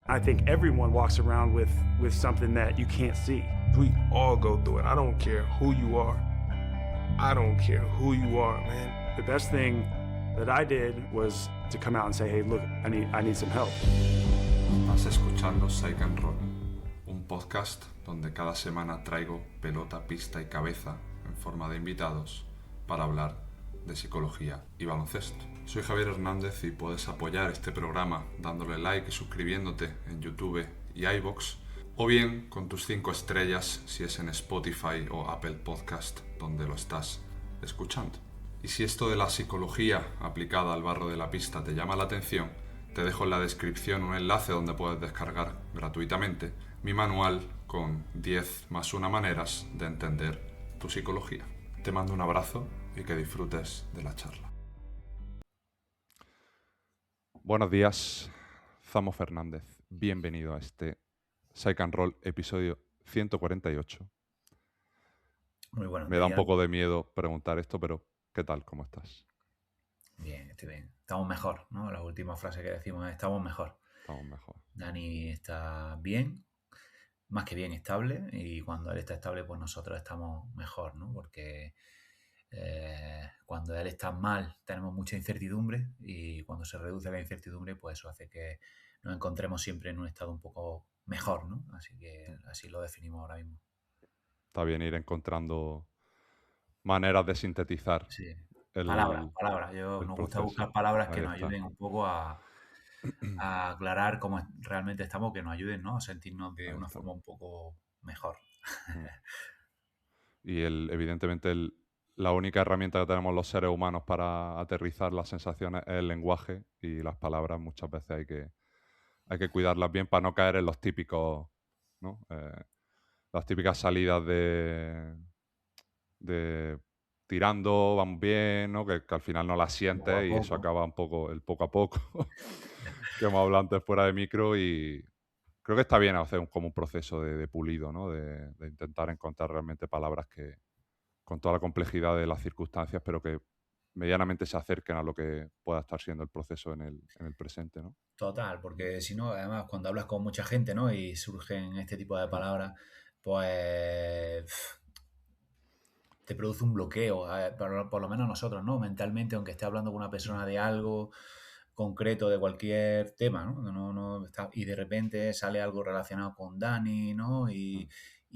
I think everyone walks around with something that you can't see. We all go through it. I don't care who you are. I don't care who you are, man. The best thing that I did was to come out and say, hey, look, I need some help. Estás escuchando Psych and Roll, un podcast donde cada semana traigo pelota, pista y cabeza en forma de invitados para hablar de psicología y baloncesto. Soy Javier Hernández y puedes apoyar este programa dándole like y suscribiéndote en YouTube y iVoox, o bien con tus 5 estrellas si es en Spotify o Apple Podcast donde lo estás escuchando. Y si esto de la psicología aplicada al barro de la pista te llama la atención, te dejo en la descripción un enlace donde puedes descargar gratuitamente mi manual con 10 más 1 maneras de entender tu psicología. Te mando un abrazo y que disfrutes de la charla. Buenos días, Zamo Fernández. Bienvenido a este Psych and Roll episodio 148. Muy buenos Me da un días. poco de miedo preguntar esto, pero ¿qué tal? ¿Cómo estás? Bien, estoy bien. Estamos mejor, ¿no? La última frase que decimos es estamos mejor. Estamos mejor. Dani está bien, más que bien estable, y cuando él está estable, pues nosotros estamos mejor, ¿no? Porque cuando él está mal tenemos mucha incertidumbre, y cuando se reduce la incertidumbre, pues eso hace que nos encontremos siempre en un estado un poco mejor, ¿no? Así que así lo definimos ahora mismo. Está bien ir encontrando maneras de sintetizar Sí. el, Palabras. Nos gusta proceso. buscar palabras que Ahí nos está. ayuden un poco a aclarar cómo realmente estamos, que nos ayuden, ¿no? A sentirnos de Ahí una está. forma un poco mejor. Y evidentemente la única herramienta que tenemos los seres humanos para aterrizar las sensaciones es el lenguaje, y las palabras muchas veces hay que cuidarlas bien para no caer en los típicos, ¿no? Las típicas salidas de tirando, vamos bien, ¿no? Que al final no las Poco a sientes y eso poco. acaba un poco el poco a poco que hemos hablado antes fuera de micro. Y creo que está bien hacer como un proceso de pulido, ¿no? De intentar encontrar realmente palabras que, con toda la complejidad de las circunstancias, pero que medianamente se acerquen a lo que pueda estar siendo el proceso en el presente, ¿no? Total, porque si no, además, cuando hablas con mucha gente, ¿no? Y surgen este tipo de palabras, pues te produce un bloqueo, por lo menos nosotros, ¿no? Mentalmente, aunque esté hablando con una persona de algo concreto, de cualquier tema, ¿no? Y de repente sale algo relacionado con Dani, ¿no? Y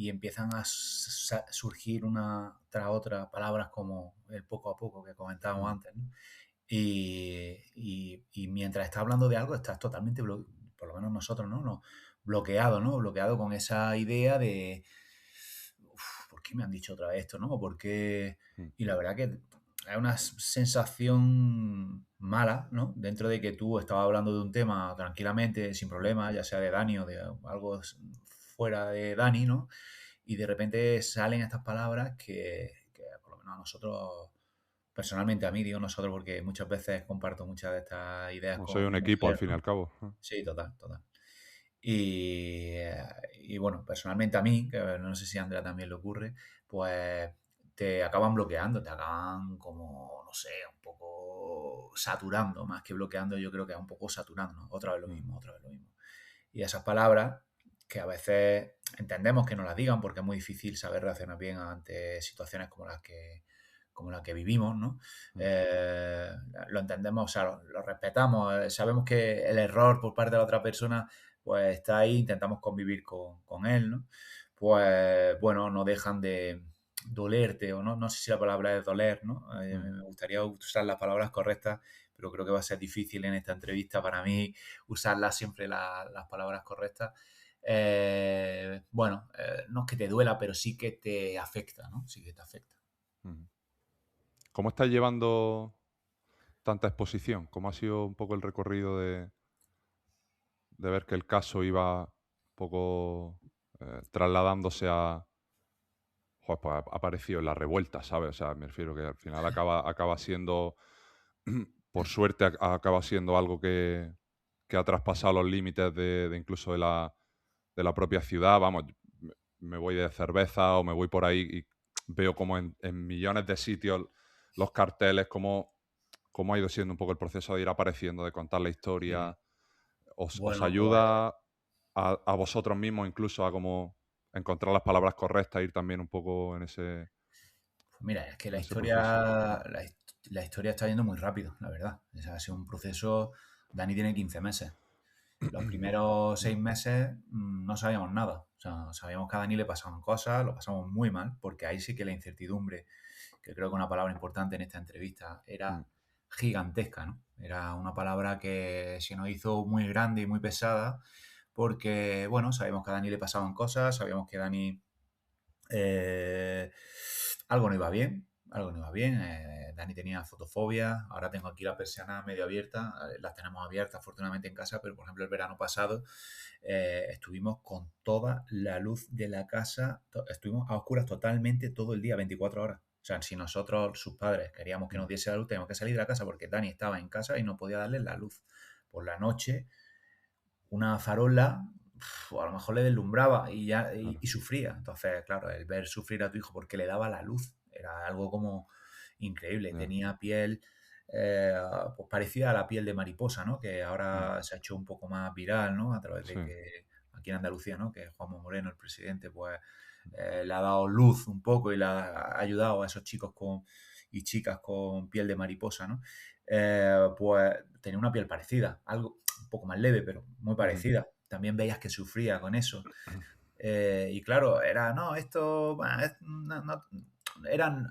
empiezan a surgir una tras otra palabras como el poco a poco que comentábamos antes, ¿no? Y mientras estás hablando de algo, estás totalmente, por lo menos nosotros, ¿no? Bloqueado, ¿no? Bloqueado con esa idea de ¿por qué me han dicho otra vez esto, no? ¿Por qué? Y la verdad que es una sensación mala, ¿no? Dentro de que tú estabas hablando de un tema tranquilamente, sin problema, ya sea de Dani o de algo fuera de Dani, ¿no? Y de repente salen estas palabras que por lo menos a nosotros, personalmente a mí, digo nosotros porque muchas veces comparto muchas de estas ideas No, soy con un mi equipo, al mujer, fin y ¿no? al cabo. Sí, total. Y bueno, personalmente a mí, que no sé si a Andrea también le ocurre, pues te acaban bloqueando, te acaban como, no sé, un poco saturando, más que bloqueando, yo creo que es un poco saturando, ¿no? Otra vez lo mismo, otra vez lo mismo. Y esas palabras que a veces entendemos que nos las digan porque es muy difícil saber reaccionar bien ante situaciones como las que vivimos, ¿no? Lo entendemos, o sea, lo respetamos, sabemos que el error por parte de la otra persona pues está ahí, intentamos convivir con él, ¿no? Pues bueno, no dejan de dolerte, o no sé si la palabra es doler, ¿no? Me gustaría usar las palabras correctas, pero creo que va a ser difícil en esta entrevista para mí usarlas siempre las palabras correctas. Bueno, no es que te duela, pero sí que te afecta, ¿no? Sí que te afecta. ¿Cómo estás llevando tanta exposición? ¿Cómo ha sido un poco el recorrido de ver que el caso iba un poco trasladándose a... Joder, pues ha aparecido en la revuelta, ¿sabes? O sea, me refiero que al final acaba siendo, por suerte, acaba siendo algo que ha traspasado los límites de incluso de la propia ciudad. Vamos, me voy de cerveza o me voy por ahí y veo como en millones de sitios los carteles, cómo ha ido siendo un poco el proceso de ir apareciendo, de contar la historia. ¿Os Bueno, pues ayuda? a vosotros mismos, incluso a como encontrar las palabras correctas, ir también un poco en ese Mira, es que en ese proceso? la historia está yendo muy rápido, la verdad. O sea, ha sido un proceso. Dani tiene 15 meses. Los primeros 6 meses no sabíamos nada. O sea, sabíamos que a Dani le pasaban cosas, lo pasamos muy mal, porque ahí sí que la incertidumbre, que creo que una palabra importante en esta entrevista, era gigantesca, ¿no? Era una palabra que se nos hizo muy grande y muy pesada, porque, bueno, sabíamos que a Dani le pasaban cosas, sabíamos que Dani eh, algo no iba bien, algo no iba bien. Dani tenía fotofobia, ahora tengo aquí la persiana medio abierta, las tenemos abiertas afortunadamente en casa, pero por ejemplo el verano pasado estuvimos con toda la luz de la casa, estuvimos a oscuras totalmente todo el día, 24 horas. O sea, si nosotros, sus padres, queríamos que nos diese la luz, teníamos que salir de la casa porque Dani estaba en casa y no podía darle la luz. Por la noche, una farola, a lo mejor le deslumbraba y ya y sufría. Entonces, claro, el ver sufrir a tu hijo porque le daba la luz era algo como increíble. Ya. Tenía piel pues parecida a la piel de mariposa, ¿no? Que ahora se ha hecho un poco más viral, ¿no? A través de Sí. que aquí en Andalucía, ¿no? Que Juanma Moreno, el presidente, pues le ha dado luz un poco y le ha ayudado a esos chicos y chicas con piel de mariposa, ¿no? Pues tenía una piel parecida, algo un poco más leve, pero muy parecida. También veías que sufría con eso. Y claro, era, no, esto, bueno,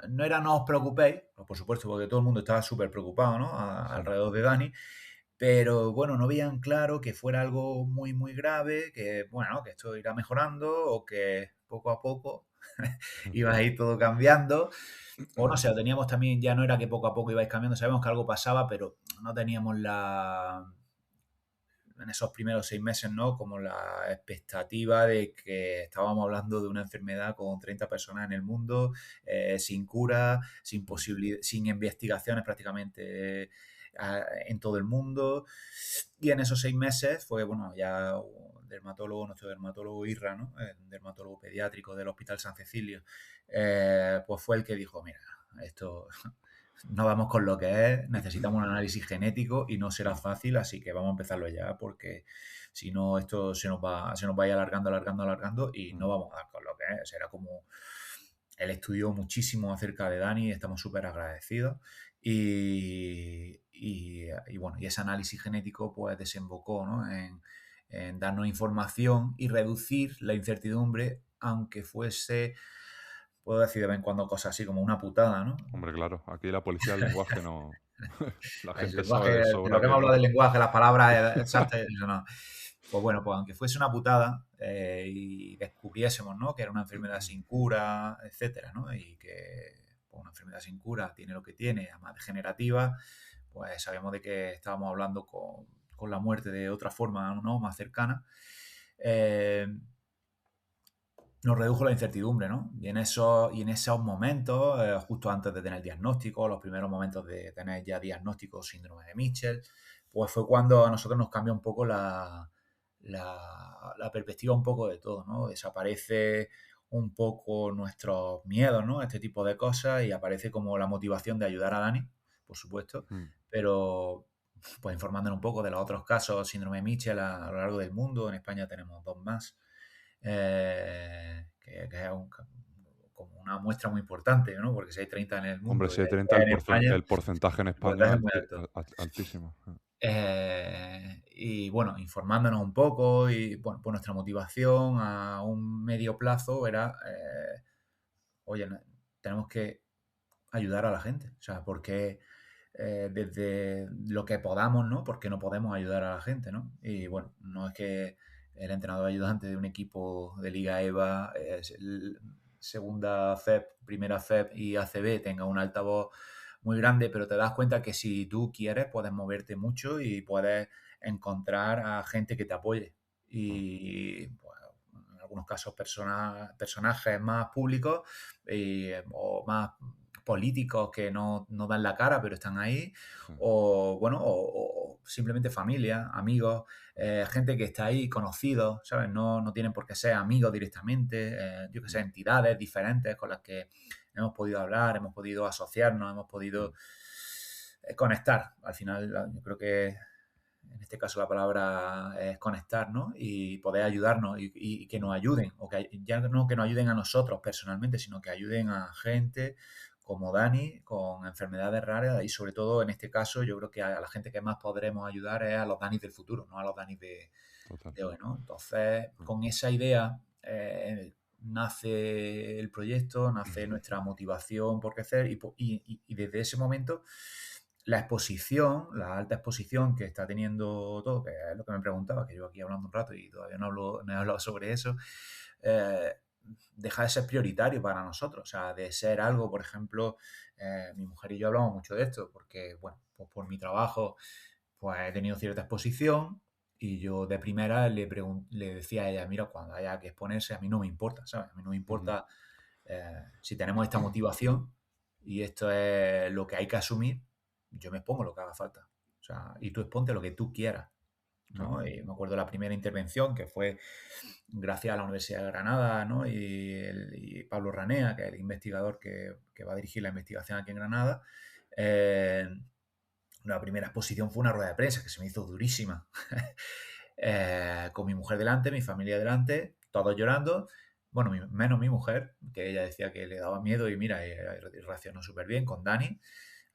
no era no os preocupéis, pues por supuesto, porque todo el mundo estaba súper preocupado, ¿no? Alrededor de Dani, pero bueno, no veían claro que fuera algo muy, muy grave, que bueno, que esto irá mejorando o que poco a poco iba a ir todo cambiando. O no sé, teníamos también, ya no era que poco a poco ibais cambiando, sabemos que algo pasaba, pero no teníamos en esos primeros 6 meses, ¿no? Como la expectativa de que estábamos hablando de una enfermedad con 30 personas en el mundo, sin cura, sin investigaciones prácticamente en todo el mundo. Y en esos 6 meses fue, bueno, ya un dermatólogo, nuestro dermatólogo Irra, ¿no? El dermatólogo pediátrico del Hospital San Cecilio, pues fue el que dijo, mira, esto no vamos con lo que es, necesitamos un análisis genético y no será fácil, así que vamos a empezarlo ya porque si no esto se nos va a ir alargando y no vamos a dar con lo que es. Era como, él estudió muchísimo acerca de Dani, estamos súper agradecidos y bueno, y ese análisis genético pues desembocó, ¿no? en darnos información y reducir la incertidumbre, aunque fuese, puedo decir de vez en cuando cosas así como una putada, ¿no? Hombre, claro, aquí la policía del lenguaje no. La El gente lenguaje, sabe de de lo sobra que hemos que hablado del no. lenguaje, las palabras exactas, eso no. Pues bueno, pues aunque fuese una putada y descubriésemos, ¿no? Que era una enfermedad sin cura, etcétera, ¿no? Y que pues, una enfermedad sin cura tiene lo que tiene, además degenerativa, pues sabíamos de que estábamos hablando con la muerte de otra forma, ¿no? Más cercana. Eh, nos redujo la incertidumbre, ¿no? Y en esos momentos, justo antes de tener el diagnóstico, los primeros momentos de tener ya diagnóstico síndrome de Mitchell, pues fue cuando a nosotros nos cambia un poco la perspectiva un poco de todo, ¿no? Desaparece un poco nuestros miedos, ¿no? Este tipo de cosas y aparece como la motivación de ayudar a Dani, por supuesto, pero pues informándonos un poco de los otros casos, síndrome de Mitchell a lo largo del mundo. En España tenemos 2 más. Que es como una muestra muy importante, ¿no? Porque si hay 30 en el Hombre, mundo y si hay hay 30, 10 en España, el porcentaje en el España es porcentaje es muy alto. altísimo. Y bueno, informándonos un poco y bueno, pues nuestra motivación a un medio plazo era, oye, tenemos que ayudar a la gente. O sea, porque desde lo que podamos, ¿no? Porque no podemos ayudar a la gente, ¿no? Y bueno, no es que el entrenador ayudante de un equipo de Liga EVA, segunda FEP, primera FEP y ACB tenga un altavoz muy grande, pero te das cuenta que si tú quieres puedes moverte mucho y puedes encontrar a gente que te apoye. Y pues, en algunos casos personajes más públicos o más políticos que no dan la cara pero están ahí, o bueno, o simplemente familia, amigos, gente que está ahí, conocidos, ¿sabes? No tienen por qué ser amigos directamente, yo que sé, entidades diferentes con las que hemos podido hablar, hemos podido asociarnos, hemos podido conectar. Al final, yo creo que en este caso la palabra es conectar, ¿no? Y poder ayudarnos y que nos ayuden, o que ya no que nos ayuden a nosotros personalmente, sino que ayuden a gente como Dani con enfermedades raras y sobre todo en este caso yo creo que a la gente que más podremos ayudar es a los Danis del futuro, no a los Danis Total. de hoy, ¿no? Entonces, con esa idea nace el proyecto, nace nuestra motivación por crecer y desde ese momento la exposición, la alta exposición que está teniendo todo, que es lo que me preguntaba, que yo aquí hablando un rato y todavía no he hablado sobre eso, eh, deja de ser prioritario para nosotros, o sea, de ser algo, por ejemplo, mi mujer y yo hablamos mucho de esto, porque, bueno, pues por mi trabajo, pues he tenido cierta exposición y yo de primera le decía a ella, mira, cuando haya que exponerse, a mí no me importa, ¿sabes? A mí no me importa si tenemos esta motivación y esto es lo que hay que asumir, yo me expongo lo que haga falta. O sea, y tú exponte lo que tú quieras, ¿no? Claro. Y me acuerdo de la primera intervención que fue gracias a la Universidad de Granada, ¿no? Y Pablo Ranea, que es el investigador que va a dirigir la investigación aquí en Granada. La primera exposición fue una rueda de prensa que se me hizo durísima. Con mi mujer delante, mi familia delante, todos llorando. Bueno, menos mi mujer, que ella decía que le daba miedo y mira, y reaccionó súper bien con Dani,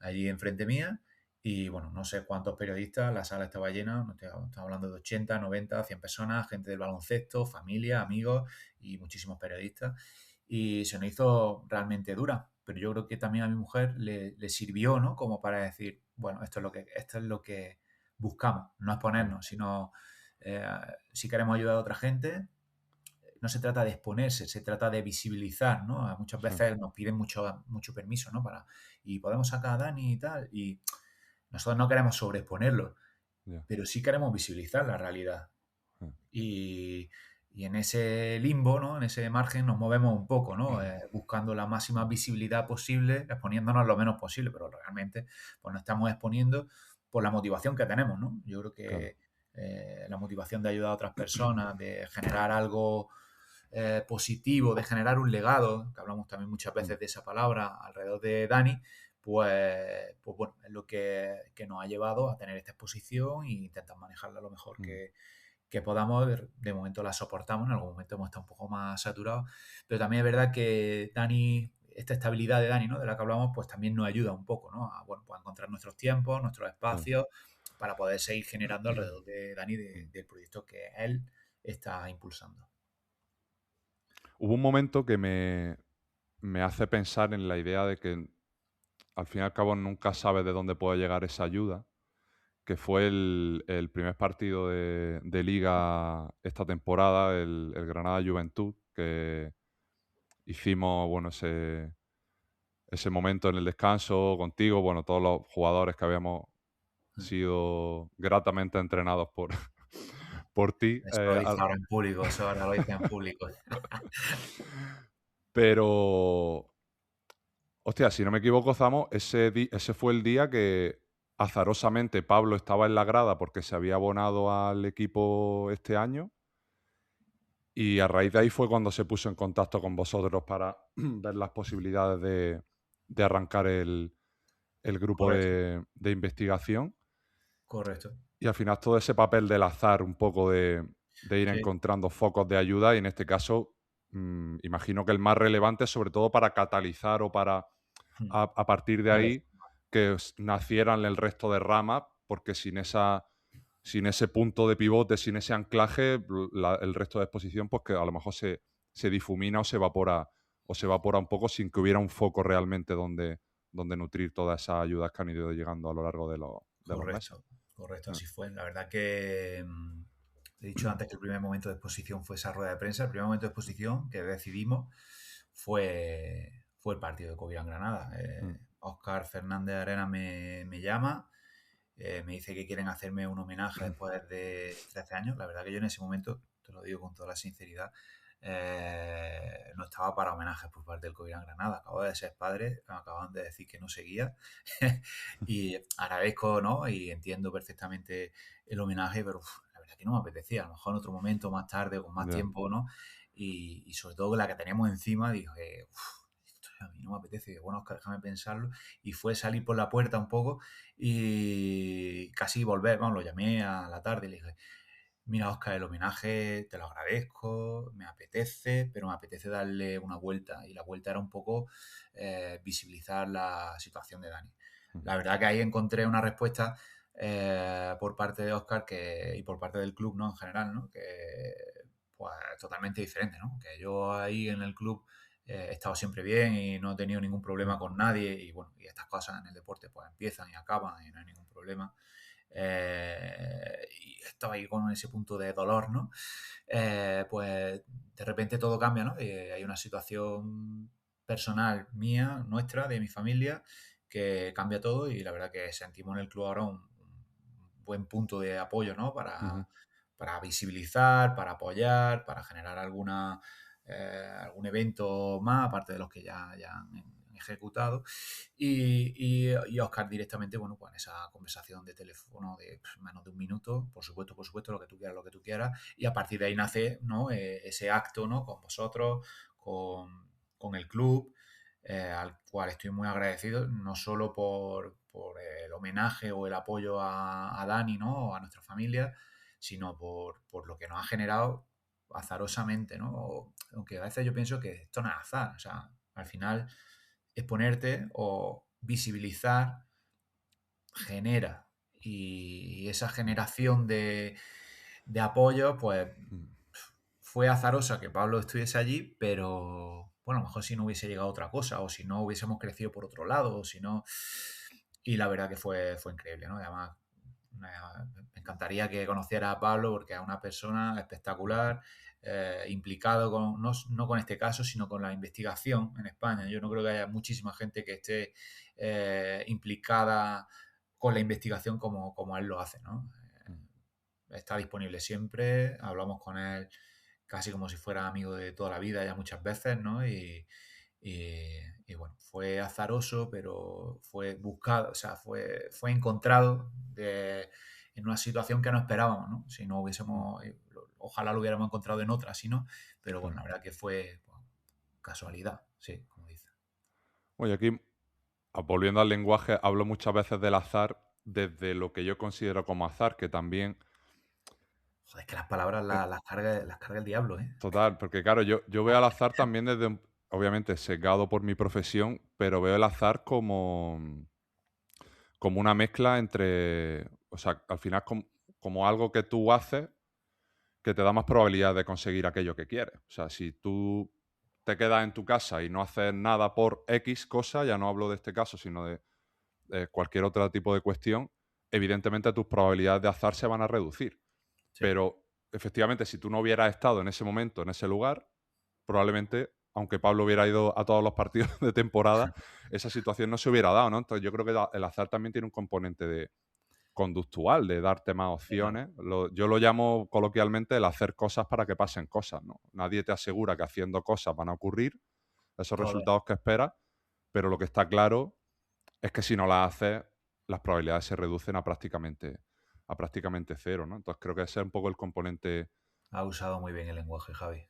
allí enfrente mía. Y bueno, no sé cuántos periodistas, la sala estaba llena, estamos hablando de 80, 90, 100 personas, gente del baloncesto, familia, amigos y muchísimos periodistas. Y se nos hizo realmente dura, pero yo creo que también a mi mujer le sirvió, ¿no? Como para decir, bueno, esto es lo que buscamos, no exponernos, sino eh, si queremos ayudar a otra gente, no se trata de exponerse, se trata de visibilizar, ¿no? Muchas Sí, veces nos piden mucho permiso, ¿no? Y podemos sacar a Dani y tal, y nosotros no queremos sobreexponerlo, ya. pero sí queremos visibilizar la realidad. Ah. Y, y en ese limbo, ¿no? En ese margen nos movemos un poco, ¿no? Buscando la máxima visibilidad posible, exponiéndonos lo menos posible, pero realmente pues nos estamos exponiendo por la motivación que tenemos, ¿no? Yo creo Claro. que la motivación de ayudar a otras personas, de generar algo positivo, de generar un legado, que hablamos también muchas veces de esa palabra alrededor de Dani, pues bueno, es lo que nos ha llevado a tener esta exposición e intentar manejarla lo mejor que podamos. De momento la soportamos, en algún momento hemos estado un poco más saturados, pero también es verdad que Dani, esta estabilidad de Dani, ¿no? De la que hablamos, pues también nos ayuda un poco, ¿no? A, bueno, pues a encontrar nuestros tiempos, nuestros Claro. espacios, para poder seguir generando alrededor de Dani del proyecto que él está impulsando. Hubo un momento que me hace pensar en la idea de que al fin y al cabo nunca sabes de dónde puede llegar esa ayuda, que fue el primer partido de liga esta temporada, el Granada Juventud, que hicimos, bueno, ese momento en el descanso contigo, bueno, todos los jugadores que habíamos sido gratamente entrenados por, por ti. Eso lo dice ahora en público, eso ahora lo dice en público. Pero, hostia, si no me equivoco, Zamo, ese fue el día que azarosamente Pablo estaba en la grada porque se había abonado al equipo este año y a raíz de ahí fue cuando se puso en contacto con vosotros para ver las posibilidades de arrancar el grupo Correcto, de investigación. correcto. Y al final todo ese papel del azar, un poco de ir Sí. encontrando focos de ayuda y en este caso imagino que el más relevante sobre todo para catalizar o para a partir de Vale. ahí que nacieran el resto de ramas porque sin ese punto de pivote, sin ese anclaje, el resto de exposición pues que a lo mejor se difumina o se evapora un poco sin que hubiera un foco realmente donde nutrir todas esas ayudas que han ido llegando a lo largo de los meses. Correcto, correcto, Ah, así fue. La verdad que he dicho antes que el primer momento de exposición fue esa rueda de prensa. El primer momento de exposición que decidimos fue el partido de Covirán Granada. mm, Óscar Fernández Arena me llama, me dice que quieren hacerme un homenaje después de 13 años. La verdad que yo en ese momento, te lo digo con toda la sinceridad, no estaba para homenajes por parte del Covirán Granada. Acabo de ser padre, me acaban de decir que no seguía y agradezco, ¿no? Y entiendo perfectamente el homenaje, pero la verdad que no me apetecía. A lo mejor en otro momento, más tarde, con más ya, tiempo, ¿no? Y sobre todo la que teníamos encima, dije, a mí no me apetece. Y digo, bueno, Óscar, déjame pensarlo. Y fue salir por la puerta un poco y casi volver. Vamos, lo llamé a la tarde y le dije, mira, Óscar, el homenaje te lo agradezco, me apetece, pero me apetece darle una vuelta. Y la vuelta era un poco visibilizar la situación de Dani. La verdad que ahí encontré una respuesta por parte de Óscar y por parte del club, ¿no? En general, ¿no? Que pues totalmente diferente, ¿no? Que yo ahí en el club he estado siempre bien y no he tenido ningún problema con nadie y bueno, y estas cosas en el deporte pues empiezan y acaban y no hay ningún problema. Y estaba ahí con ese punto de dolor, ¿no? Pues de repente todo cambia, ¿no? Hay una situación personal mía, nuestra, de mi familia, que cambia todo y la verdad que sentimos en el club ahora un buen punto de apoyo, ¿no? Para visibilizar, para apoyar, para generar algún evento más, aparte de los que ya han ejecutado. Y Óscar directamente, bueno, pues en esa conversación de teléfono de menos de un minuto, por supuesto, lo que tú quieras, y a partir de ahí nace, ¿no? Ese acto, ¿no? Con vosotros, con el club, al cual estoy muy agradecido, no solo por el homenaje o el apoyo a Dani, ¿no? A nuestra familia, sino por lo que nos ha generado azarosamente, ¿no? Aunque a veces yo pienso que esto no es azar, o sea, al final exponerte o visibilizar genera y esa generación de apoyo, pues fue azarosa que Pablo estuviese allí, pero bueno, a lo mejor si no hubiese llegado otra cosa o si no hubiésemos crecido por otro lado o si no... Y la verdad que fue increíble, ¿no? Además, me encantaría que conociera a Pablo porque es una persona espectacular, implicado no con este caso, sino con la investigación en España. Yo no creo que haya muchísima gente que esté implicada con la investigación como él lo hace, ¿no? Está disponible siempre, hablamos con él casi como si fuera amigo de toda la vida ya muchas veces, ¿no? Y bueno, fue azaroso, pero fue buscado, o sea, fue encontrado en una situación que no esperábamos, ¿no? Si no hubiésemos, ojalá lo hubiéramos encontrado en otra, si no, pero bueno, la verdad que fue pues, casualidad, sí, como dice. Oye, aquí, volviendo al lenguaje, hablo muchas veces del azar desde lo que yo considero como azar, que también... Joder, es que las palabras las carga el diablo, ¿eh? Total, porque claro, yo veo al azar también desde, obviamente, sesgado por mi profesión, pero veo el azar como una mezcla entre, o sea, al final como algo que tú haces que te da más probabilidad de conseguir aquello que quieres. O sea, si tú te quedas en tu casa y no haces nada por X cosa, ya no hablo de este caso, sino de cualquier otro tipo de cuestión, evidentemente tus probabilidades de azar se van a reducir. Sí. Pero efectivamente, si tú no hubieras estado en ese momento, en ese lugar, probablemente, aunque Pablo hubiera ido a todos los partidos de temporada, esa situación no se hubiera dado, ¿no? Entonces yo creo que el azar también tiene un componente conductual, de darte más opciones. Yo lo llamo coloquialmente el hacer cosas para que pasen cosas, ¿no? Nadie te asegura que haciendo cosas van a ocurrir esos resultados que esperas, pero lo que está claro es que si no las haces, las probabilidades se reducen a prácticamente cero, ¿no? Entonces creo que ese es un poco el componente. Ha usado muy bien el lenguaje, Javi.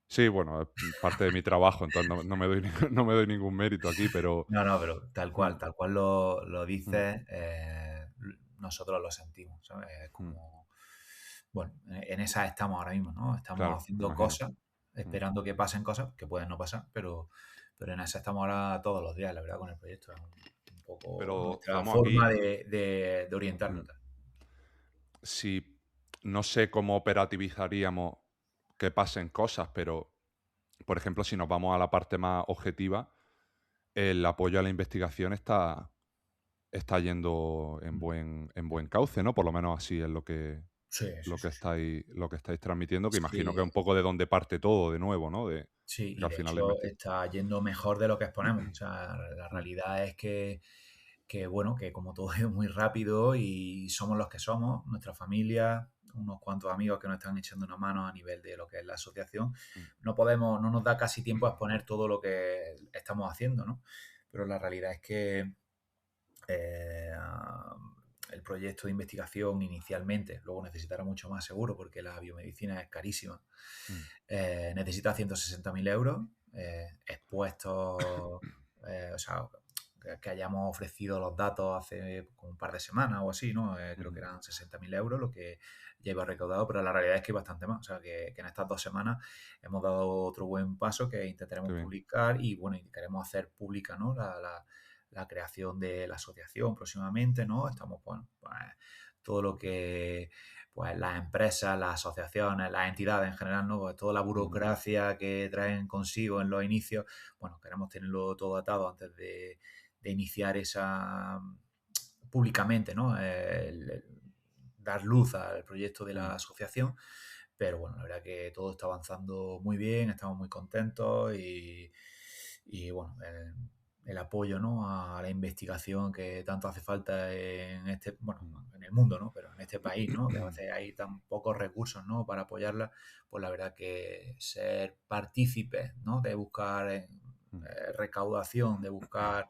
Sí, bueno, es parte de mi trabajo, entonces no me doy, no me doy ningún mérito aquí, pero... No, pero tal cual lo dices, nosotros lo sentimos, ¿sabes? Es como, bueno, en esa estamos ahora mismo, ¿no? Estamos Claro, me haciendo imagino. cosas, esperando que pasen cosas, que pueden no pasar, pero en esa estamos ahora todos los días, la verdad, con el proyecto. Es un poco Pero nuestra estamos forma aquí... de orientarlo. Si no sé cómo operativizaríamos que pasen cosas, pero, por ejemplo, si nos vamos a la parte más objetiva, el apoyo a la investigación está yendo en buen cauce, ¿no? Por lo menos así es lo que, Sí, sí, sí. estáis transmitiendo, que imagino que es Sí, un poco de donde parte todo de nuevo, ¿no? sí, Que y al de final la hecho está yendo mejor de lo que exponemos. O sea, la realidad es que bueno, que como todo es muy rápido y somos los que somos, nuestra familia, unos cuantos amigos que nos están echando una mano a nivel de lo que es la asociación, no nos da casi tiempo a exponer todo lo que estamos haciendo, ¿no? Pero la realidad es que eh, el proyecto de investigación inicialmente, luego necesitará mucho más seguro porque la biomedicina es carísima, necesita 160.000 euros expuestos, o sea, que hayamos ofrecido los datos hace como un par de semanas o así, ¿no? Creo que eran 60.000 euros lo que ya iba recaudado, pero la realidad es que hay bastante más. O sea, que en estas 2 semanas hemos dado otro buen paso que Qué intentaremos bien. publicar y, bueno, y queremos hacer pública, ¿no? La creación de la asociación próximamente, ¿no? Estamos, bueno, pues, todo lo que pues las empresas, las asociaciones, las entidades en general, ¿no? Pues toda la burocracia que traen consigo en los inicios, bueno, queremos tenerlo todo atado antes de iniciar esa públicamente, ¿no? Dar luz al proyecto de la asociación. Pero bueno, la verdad que todo está avanzando muy bien, estamos muy contentos y bueno, el apoyo, ¿no? A la investigación que tanto hace falta en este, bueno, en el mundo, ¿no? Pero en este país, ¿no? Que a veces hay tan pocos recursos, ¿no? Para apoyarla, pues la verdad que ser partícipes, ¿no? De buscar recaudación, de buscar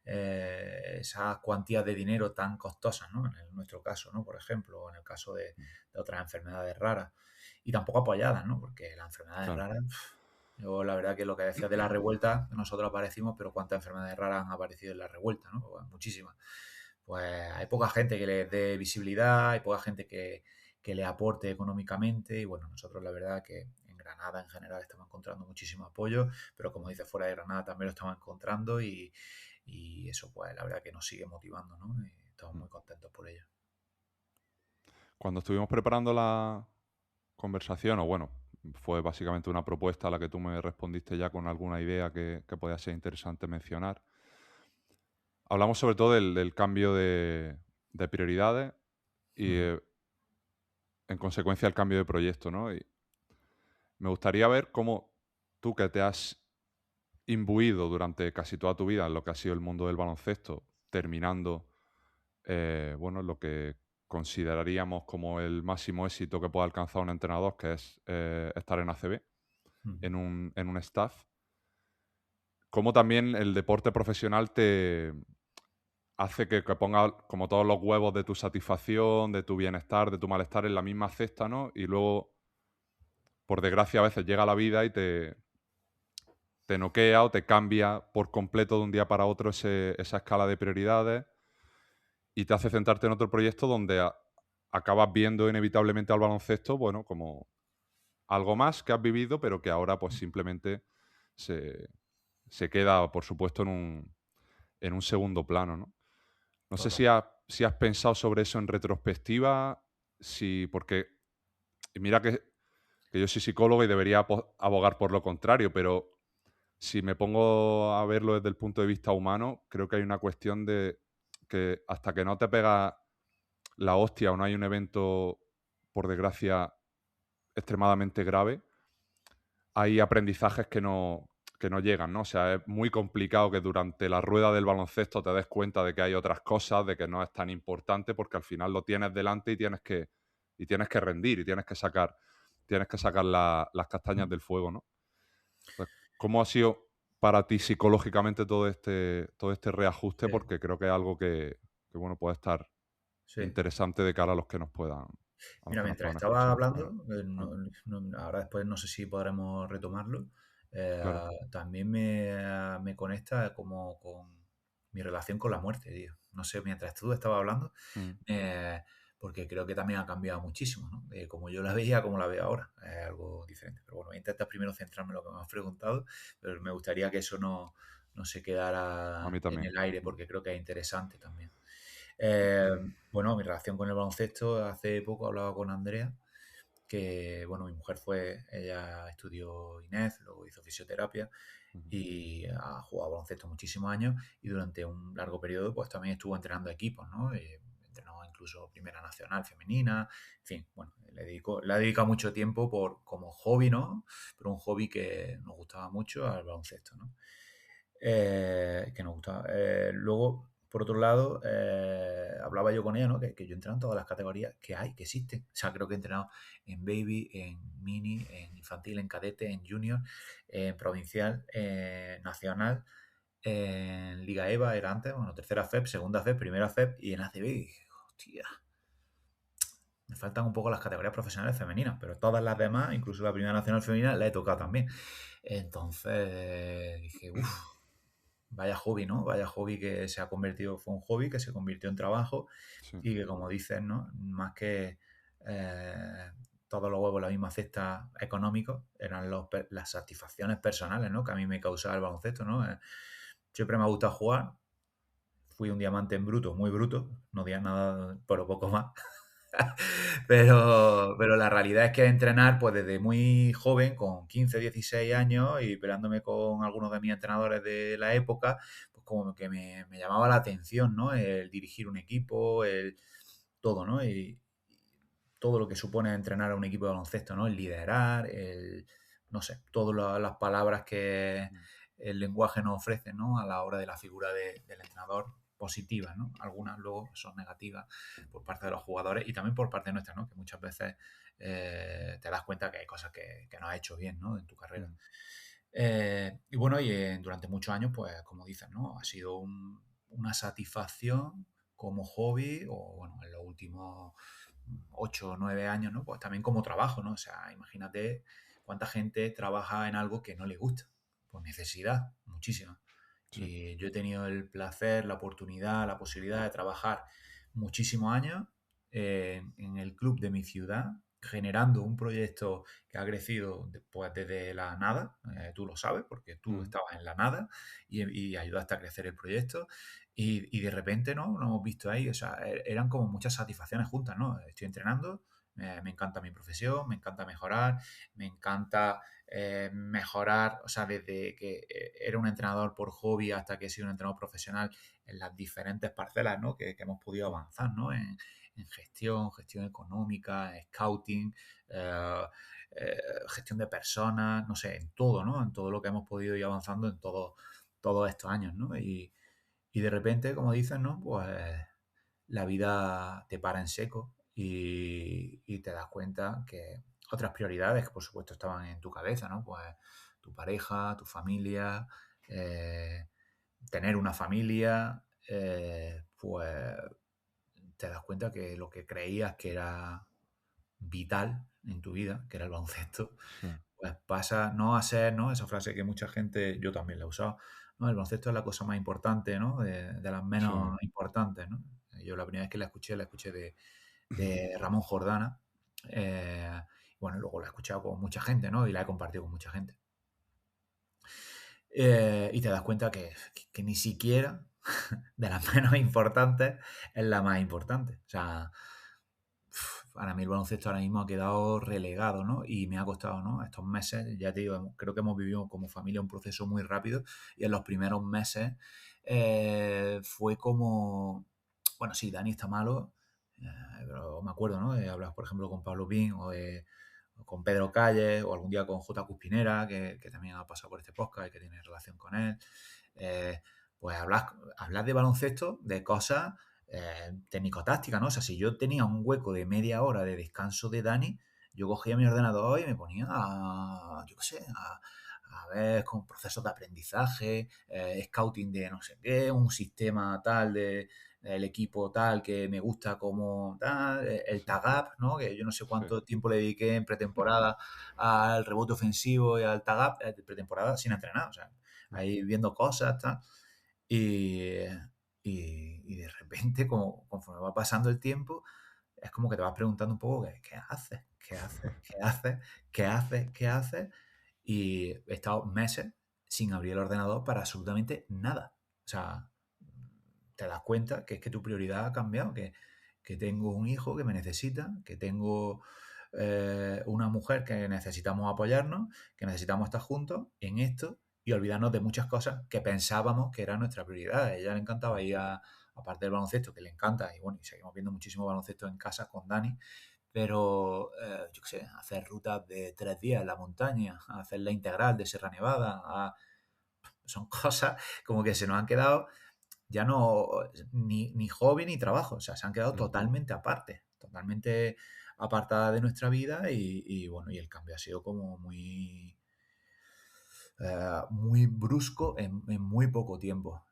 esas cuantías de dinero tan costosas, ¿no? En nuestro caso, ¿no? Por ejemplo, o en el caso de otras enfermedades raras. Y tampoco apoyadas, ¿no? Porque las enfermedades Claro. raras, yo la verdad que lo que decías de la revuelta, nosotros aparecimos, pero ¿cuántas enfermedades raras han aparecido en la revuelta, no? Pues muchísimas. Pues hay poca gente que les dé visibilidad, hay poca gente que le aporte económicamente y bueno, nosotros la verdad que en Granada en general estamos encontrando muchísimo apoyo, pero como dices, fuera de Granada también lo estamos encontrando y eso pues la verdad que nos sigue motivando, ¿no? Y estamos muy contentos por ello. Cuando estuvimos preparando la conversación, o bueno, fue básicamente una propuesta a la que tú me respondiste ya con alguna idea que podía ser interesante mencionar. Hablamos sobre todo del cambio de prioridades y, Ujú. en consecuencia, el cambio de proyecto, ¿no? Y me gustaría ver cómo tú, que te has imbuido durante casi toda tu vida en lo que ha sido el mundo del baloncesto, terminando, bueno, lo que consideraríamos como el máximo éxito que puede alcanzar un entrenador, que es estar en ACB, Ujú. en un staff. Cómo también el deporte profesional te hace que ponga como todos los huevos de tu satisfacción, de tu bienestar, de tu malestar en la misma cesta, ¿no? Y luego, por desgracia, a veces llega la vida y te noquea o te cambia por completo de un día para otro esa escala de prioridades y te hace centrarte en otro proyecto donde acabas viendo inevitablemente al baloncesto, bueno, como algo más que has vivido, pero que ahora pues simplemente se, se queda, por supuesto, en un segundo plano, ¿no? No sé Total. si has pensado sobre eso en retrospectiva, porque mira que yo soy psicólogo y debería abogar por lo contrario, pero si me pongo a verlo desde el punto de vista humano, creo que hay una cuestión de que hasta que no te pega la hostia o no hay un evento, por desgracia, extremadamente grave, hay aprendizajes que no llegan, ¿no? O sea, es muy complicado que durante la rueda del baloncesto te des cuenta de que hay otras cosas, de que no es tan importante, porque al final lo tienes delante y tienes que rendir y tienes que sacar las castañas Mm. del fuego, ¿no? Entonces, ¿cómo ha sido para ti psicológicamente todo este reajuste? Sí, Porque creo que es algo que, bueno, puede estar sí. interesante de cara a los que nos Mira, mientras puedan estaba escuchar. hablando, Ah, ahora después no sé si podremos retomarlo, claro. también me conecta como con mi relación con la muerte, tío. No sé, mientras tú estabas hablando, Mm, eh, porque creo que también ha cambiado muchísimo, ¿no? Como yo la veía, como la veo ahora, es algo diferente. Pero bueno, voy a intentar primero centrarme en lo que me has preguntado, pero me gustaría que eso no se a quedara mí en también. el aire, porque creo que es interesante también. Bueno, mi relación con el baloncesto, hace poco hablaba con Andrea, que, bueno, mi mujer ella estudió INEF, luego hizo fisioterapia Ujú. y ha jugado baloncesto muchísimos años y durante un largo periodo pues también estuvo entrenando equipos, ¿no? Entrenó incluso Primera Nacional femenina, en fin, bueno, le ha dedicado mucho tiempo como hobby, ¿no? Pero un hobby que nos gustaba mucho al baloncesto, ¿no? Que nos gustaba. Luego, por otro lado, hablaba yo con ella, ¿no? Que yo he entrenado en todas las categorías que hay, que existen. O sea, creo que he entrenado en baby, en mini, en infantil, en cadete, en junior, en provincial, en nacional, en Liga EVA era antes, bueno, tercera FEP, segunda FEP, primera FEP y en ACB. Y dije, hostia, Me faltan un poco las categorías profesionales femeninas, pero todas las demás, incluso la Primera Nacional Femenina, la he tocado también. Entonces dije, uff, vaya hobby, ¿no? Vaya hobby que se ha convertido, fue un hobby que se convirtió en trabajo Sí, y que, como dices, ¿no? Más que todos los huevos en la misma cesta económicos, eran las satisfacciones personales, ¿no? Que a mí me causaba el baloncesto, ¿no? Siempre me ha gustado jugar. Fui un diamante en bruto, muy bruto, no di nada, pero poco más. Pero la realidad es que entrenar, pues desde muy joven, con 15, 16 años, y peleándome con algunos de mis entrenadores de la época, pues como que me llamaba la atención, ¿no? El dirigir un equipo, el todo, ¿no? Y todo lo que supone entrenar a un equipo de baloncesto, ¿no? El liderar, no sé, todas las palabras que el lenguaje nos ofrece, ¿no? A la hora de la figura del entrenador, positivas, ¿no? Algunas luego son negativas por parte de los jugadores y también por parte nuestra, ¿no? Que muchas veces te das cuenta que hay cosas que no has hecho bien, ¿no? En tu carrera. Y bueno, durante muchos años, pues como dices, ¿no? Ha sido una satisfacción como hobby o, bueno, en los últimos 8 o 9 años, ¿no? Pues también como trabajo, ¿no? O sea, imagínate cuánta gente trabaja en algo que no le gusta, por necesidad, muchísima. sí. Y yo he tenido el placer, la oportunidad, la posibilidad de trabajar muchísimos años en el club de mi ciudad, generando un proyecto que ha crecido pues, desde la nada, tú lo sabes, porque tú Mm, estabas en la nada y ayudaste a crecer el proyecto. Y de repente, ¿no? Nos hemos visto ahí, o sea, eran como muchas satisfacciones juntas, ¿no? Estoy entrenando, me encanta mi profesión, me encanta mejorar, me encanta mejorar, o sea, desde que era un entrenador por hobby hasta que he sido un entrenador profesional en las diferentes parcelas, ¿no? Que hemos podido avanzar, ¿no? En gestión económica, scouting, eh, gestión de personas, no sé, en todo, ¿no? En todo lo que hemos podido ir avanzando en todos estos años, ¿no? Y de repente, como dicen, ¿no? Pues la vida te para en seco y te das cuenta que otras prioridades que por supuesto estaban en tu cabeza, ¿no? Pues tu pareja, tu familia, eh, tener una familia, pues te das cuenta que lo que creías que era vital en tu vida, que era el baloncesto, sí, pues pasa no a ser, ¿no? Esa frase que mucha gente, yo también la he usado, ¿no? El baloncesto es la cosa más importante, ¿no? De las sí. menos importantes, ¿no? Yo la primera vez que la escuché de Ramón Jordana. eh, bueno, luego la he escuchado con mucha gente, ¿no? Y la he compartido con mucha gente. Y te das cuenta que ni siquiera de las menos importantes es la más importante. O sea, para mí el baloncesto ahora mismo ha quedado relegado, ¿no? Y me ha costado, ¿no? Estos meses, ya te digo, creo que hemos vivido como familia un proceso muy rápido y en los primeros meses fue como, bueno, sí, Dani está malo, pero me acuerdo, ¿no? De hablar, por ejemplo, con Pablo Pin o con Pedro Calles o algún día con J. Cuspinera, que también ha pasado por este podcast y que tiene relación con él. Eh, pues hablar de baloncesto, de cosas técnico-táctica, ¿no? O sea, si yo tenía un hueco de media hora de descanso de Dani, yo cogía mi ordenador y me ponía yo qué sé, a ver con procesos de aprendizaje, scouting de no sé qué, un sistema tal del equipo tal que me gusta como tal, el tag up, ¿no? Que yo no sé Sí, cuánto tiempo le dediqué en pretemporada al rebote ofensivo y al tag up, de pretemporada sin entrenar, o sea, ahí viendo cosas, tal. Y, y de repente, como, conforme va pasando el tiempo, es como que te vas preguntando un poco qué haces, qué haces, qué haces, qué haces, qué haces. Y he estado meses sin abrir el ordenador para absolutamente nada. O sea, te das cuenta que es que tu prioridad ha cambiado, que tengo un hijo que me necesita, que tengo una mujer que necesitamos apoyarnos, que necesitamos estar juntos en esto y olvidarnos de muchas cosas que pensábamos que era nuestra prioridad. A ella le encantaba ir aparte del baloncesto, que le encanta, y bueno, y seguimos viendo muchísimo baloncesto en casa con Dani, pero yo qué sé, hacer rutas de 3 días en la montaña, hacer la integral de Sierra Nevada, son cosas como que se nos han quedado ya no ni hobby ni trabajo, o sea, se han quedado mm, totalmente aparte, totalmente apartada de nuestra vida y bueno, y el cambio ha sido como muy brusco en muy poco tiempo.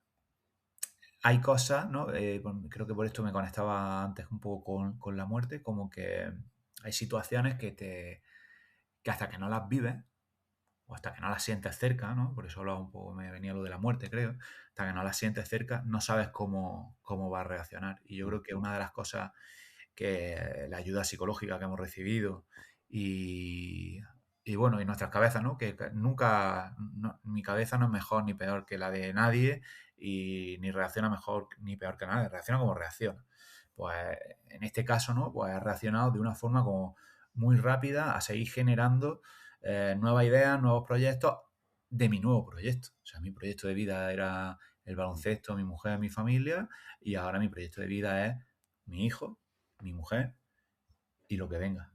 hay cosas, ¿no? Creo que por esto me conectaba antes un poco con la muerte, como que hay situaciones que hasta que no las vives, o hasta que no las sientes cerca, ¿no? Por eso hablaba un poco, me venía lo de la muerte, creo. Hasta que no las sientes cerca, no sabes cómo va a reaccionar. Y yo creo que una de las cosas que la ayuda psicológica que hemos recibido y, y bueno, y nuestras cabezas, ¿no? Que nunca, mi cabeza no es mejor ni peor que la de nadie y ni reacciona mejor ni peor que nadie, reacciona como reacciona. Pues en este caso, ¿no? Pues ha reaccionado de una forma como muy rápida a seguir generando nuevas ideas, nuevos proyectos de mi nuevo proyecto. O sea, mi proyecto de vida era el baloncesto, mi mujer, mi familia, y ahora mi proyecto de vida es mi hijo, mi mujer y lo que venga.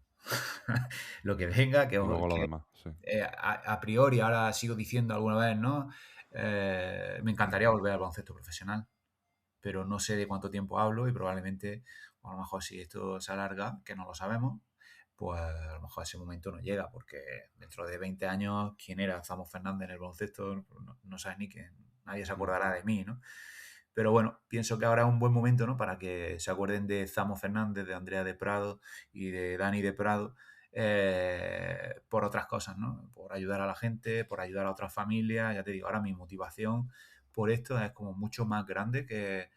Lo que venga, Y luego lo demás, sí. a priori, ahora sigo diciendo alguna vez, ¿no? Me encantaría volver al baloncesto profesional, pero no sé de cuánto tiempo hablo y probablemente, a lo mejor si esto se alarga, que no lo sabemos, pues a lo mejor ese momento no llega, porque dentro de 20 años, ¿quién era Zamo Fernández en el baloncesto? No sabes ni quién, nadie se acordará de mí, ¿no? Pero bueno, pienso que ahora es un buen momento, ¿no? Para que se acuerden de Zamo Fernández, de Andrea de Prado y de Dani de Prado por otras cosas, ¿no? Por ayudar a la gente, por ayudar a otras familias. Ya te digo, ahora mi motivación por esto es como mucho más grande que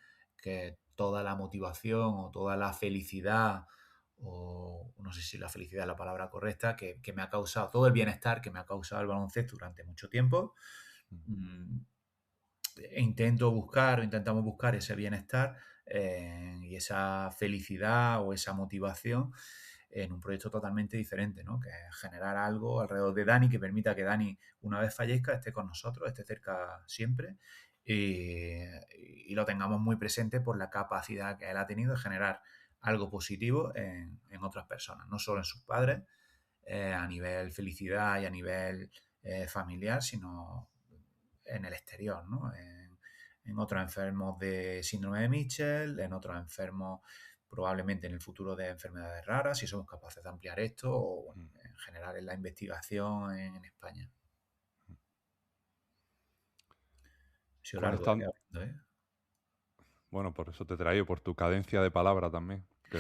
toda la motivación o toda la felicidad, o no sé si la felicidad es la palabra correcta, que me ha causado, todo el bienestar que me ha causado el baloncesto durante mucho tiempo. Mm, intentamos buscar ese bienestar y esa felicidad o esa motivación en un proyecto totalmente diferente, ¿no? Que es generar algo alrededor de Dani que permita que Dani, una vez fallezca, esté con nosotros, esté cerca siempre y lo tengamos muy presente por la capacidad que él ha tenido de generar algo positivo en otras personas, no solo en sus padres, a nivel felicidad y a nivel familiar, sino en el exterior, ¿no? En otros enfermos de síndrome de Mitchell, en otros enfermos probablemente en el futuro de enfermedades raras, si somos capaces de ampliar esto, o bueno, en general en la investigación en España. Ha sido largo, Conectando, hablando, ¿eh? bueno, por eso te traigo, por tu cadencia de palabra también, que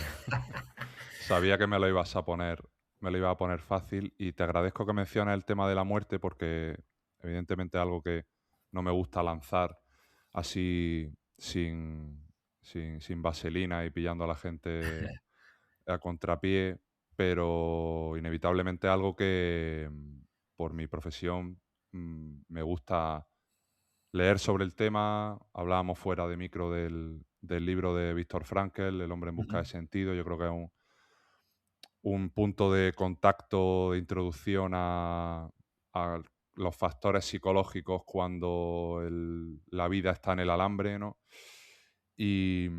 sabía que me lo iba a poner fácil y te agradezco que menciones el tema de la muerte porque evidentemente es algo que no me gusta lanzar así sin vaselina y pillando a la gente a contrapié, pero inevitablemente algo que por mi profesión me gusta leer sobre el tema. Hablábamos fuera de micro del libro de Víctor Frankl, El hombre en busca de sentido. Yo creo que es un punto de contacto, de introducción a los factores psicológicos cuando la vida está en el alambre, ¿no? Y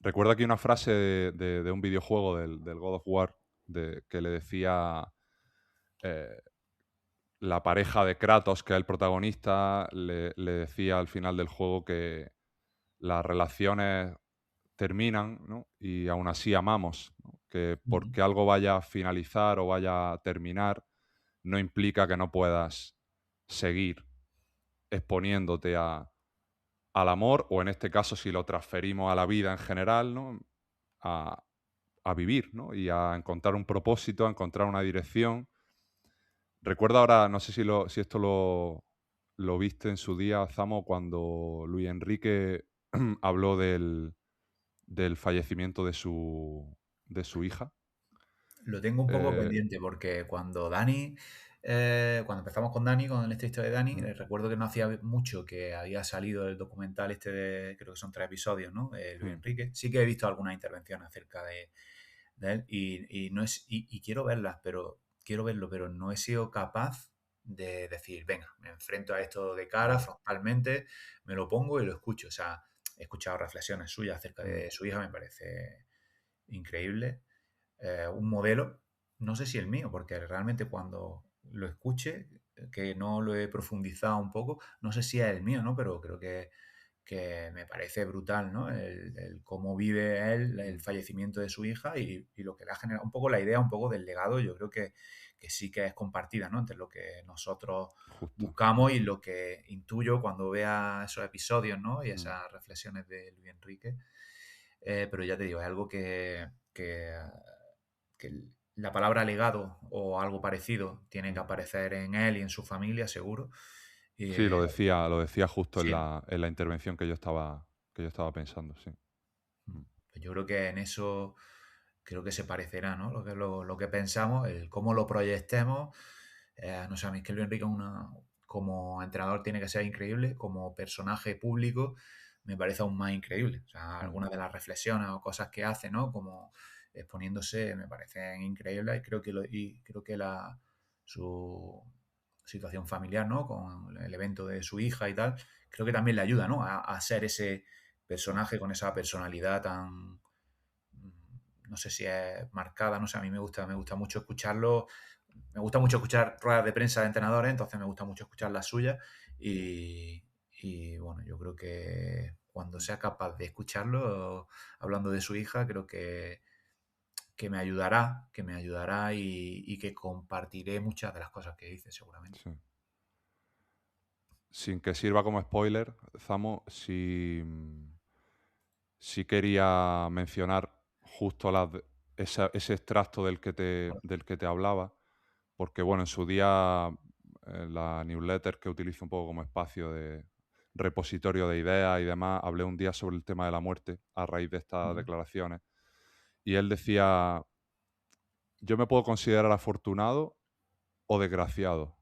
recuerdo aquí una frase de un videojuego del God of War que le decía eh, la pareja de Kratos, que es el protagonista, le decía al final del juego que las relaciones terminan, ¿no? Y aún así amamos, ¿no? Que porque algo vaya a finalizar o vaya a terminar no implica que no puedas seguir exponiéndote al amor o en este caso si lo transferimos a la vida en general, ¿no? a, a vivir, ¿no? Y a encontrar un propósito, a encontrar una dirección. Recuerdo ahora, no sé si esto lo viste en su día, Zamo, cuando Luis Enrique habló del fallecimiento de su hija. Lo tengo un poco Eh, pendiente porque cuando empezamos con Dani, con esta historia de Dani, mm, recuerdo que no hacía mucho que había salido el documental este de, creo que son 3 episodios, ¿no? Luis mm, Enrique. Sí que he visto algunas intervenciones acerca de él y no es, y quiero verlas, pero quiero verlo, pero no he sido capaz de decir, venga, me enfrento a esto de cara, frontalmente, me lo pongo y lo escucho. O sea, he escuchado reflexiones suyas acerca mm, de su hija, me parece increíble, un modelo, no sé si el mío, porque realmente cuando lo escuche, que no lo he profundizado un poco, no sé si es el mío, ¿no? Pero creo que me parece brutal, ¿no? El cómo vive él el fallecimiento de su hija y lo que le ha generado, un poco la idea, un poco del legado, yo creo que sí que es compartida, ¿no? Entre lo que nosotros Justo. buscamos y lo que intuyo cuando vea esos episodios, ¿no? Y Mm. esas reflexiones de Luis Enrique. Pero ya te digo, es algo que la palabra legado o algo parecido tiene que aparecer en él y en su familia, seguro. Y, Sí, lo decía justo sí, en la intervención que yo estaba pensando, sí. Mm. pues yo creo que en eso creo que se parecerá, ¿no? Lo que pensamos, el cómo lo proyectemos. No sé, a mí es que Luis Enrique como entrenador tiene que ser increíble, como personaje público me parece aún más increíble. O sea, Mm. algunas de las reflexiones o cosas que hace, ¿no? Como exponiéndose me parecen increíbles y creo que su situación familiar, ¿no? Con el evento de su hija y tal, creo que también le ayuda, ¿no? A ser ese personaje con esa personalidad tan, no sé si es marcada, no sé, a mí me gusta mucho escucharlo, me gusta mucho escuchar ruedas de prensa de entrenadores, entonces me gusta mucho escuchar las suyas y bueno, yo creo que cuando sea capaz de escucharlo hablando de su hija, creo que me ayudará y que compartiré muchas de las cosas que dice seguramente. Sí. Sin que sirva como spoiler, Zamo, sí quería mencionar justo ese extracto del que te hablaba, porque bueno, en su día la newsletter que utilizo un poco como espacio de repositorio de ideas y demás, hablé un día sobre el tema de la muerte a raíz de estas Ujú. declaraciones. Y él decía, yo me puedo considerar afortunado o desgraciado.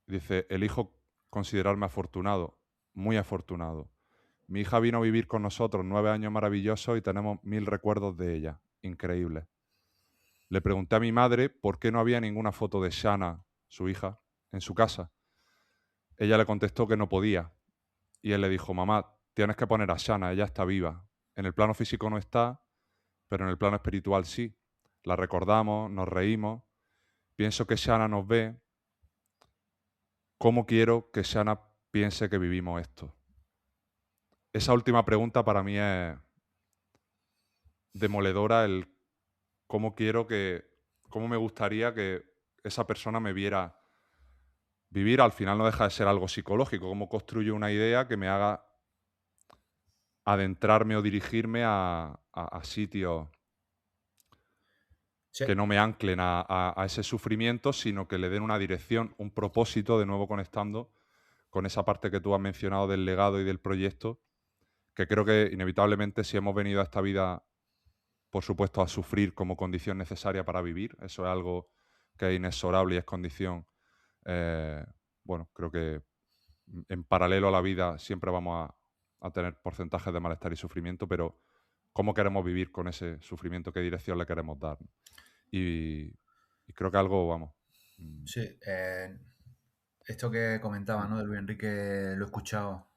Dice, elijo considerarme afortunado, muy afortunado. Mi hija vino a vivir con nosotros 9 años maravillosos y tenemos 1000 recuerdos de ella, increíbles. Le pregunté a mi madre por qué no había ninguna foto de Shanna, su hija, en su casa. Ella le contestó que no podía. Y él le dijo, mamá, tienes que poner a Shanna, ella está viva. En el plano físico no está, pero en el plano espiritual sí. La recordamos, nos reímos. Pienso que Shanna nos ve. ¿Cómo quiero que Shanna piense que vivimos esto? Esa última pregunta para mí es demoledora, el cómo me gustaría que esa persona me viera vivir. Al final no deja de ser algo psicológico, cómo construyo una idea que me haga adentrarme o dirigirme a sitios Sí, que no me anclen a ese sufrimiento, sino que le den una dirección, un propósito, de nuevo conectando con esa parte que tú has mencionado del legado y del proyecto, que creo que inevitablemente si hemos venido a esta vida, por supuesto, a sufrir como condición necesaria para vivir, eso es algo que es inexorable y es condición, eh, bueno, creo que en paralelo a la vida siempre vamos a tener porcentajes de malestar y sufrimiento, pero ¿cómo queremos vivir con ese sufrimiento? ¿Qué dirección le queremos dar? Y, y creo que algo, vamos. sí. Esto que comentaba, Mm, ¿no? De Luis Enrique lo he escuchado.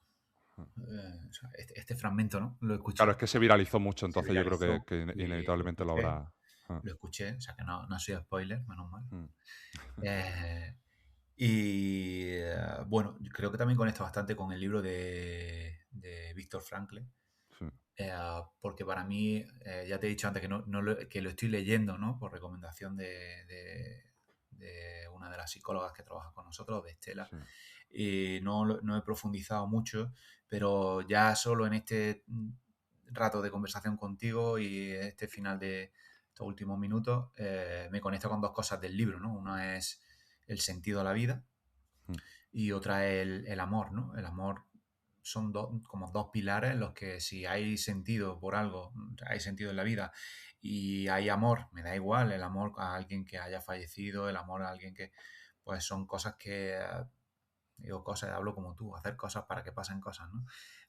mm. O sea, este fragmento, ¿no? Lo he Claro, es escuchado. que se viralizó mucho, Se entonces yo creo viralizó que y inevitablemente lo habrá. Ah, lo escuché, o sea que no ha sido spoiler, menos mal. mm, Eh, bueno, yo creo que también conecta bastante con el libro de Víctor Frankl, sí, porque para mí, ya te he dicho antes que, que lo estoy leyendo, ¿no? Por recomendación de una de las psicólogas que trabaja con nosotros, de Estela, sí, y no he profundizado mucho, pero ya solo en este rato de conversación contigo y este final de estos últimos minutos, me conecto con dos cosas del libro, ¿no? Una es el sentido de la vida mm, y otra es el amor, ¿no? El amor son como dos pilares en los que si hay sentido por algo, hay sentido en la vida y hay amor, me da igual, el amor a alguien que haya fallecido, el amor a alguien que, pues son cosas que, digo cosas, hablo como tú, hacer cosas para que pasen cosas, ¿no?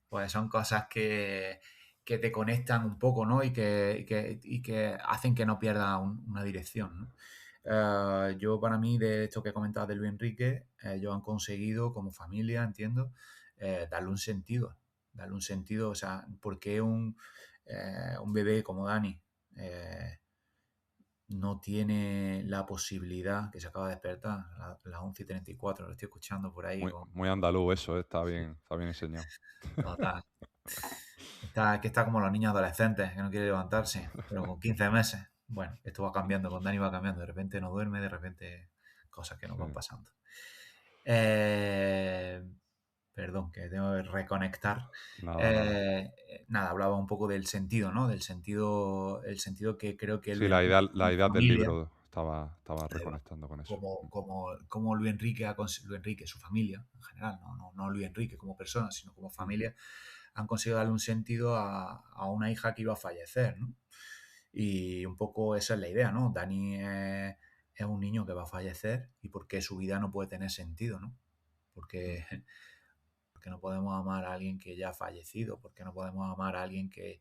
Pues son cosas que te conectan un poco, ¿no? Y que hacen que no pierda una dirección, ¿no? Yo para mí, de esto que comentabas de Luis Enrique, ellos han conseguido como familia, entiendo, darle un sentido, o sea, ¿por qué un bebé como Dani no tiene la posibilidad, que se acaba de despertar, las 11:34, lo estoy escuchando por ahí. Muy andaluz eso, está bien enseñado. Total. Que está como los niños adolescentes, que no quiere levantarse, pero con 15 meses. Bueno, esto va cambiando, con Dani va cambiando. De repente no duerme, de repente cosas que nos van pasando. Perdón, que tengo que reconectar. Nada, hablaba un poco del sentido, ¿no? Del sentido, el sentido que creo que Sí, Luis Enrique la idea del familia, libro estaba reconectando con eso. como Luis Enrique, su familia en general, no Luis Enrique como persona, sino como familia, han conseguido darle un sentido a una hija que iba a fallecer, ¿no? Y un poco esa es la idea, ¿no? Dani es un niño que va a fallecer y por qué su vida no puede tener sentido, ¿no? Porque no podemos amar a alguien que ya ha fallecido, porque no podemos amar a alguien que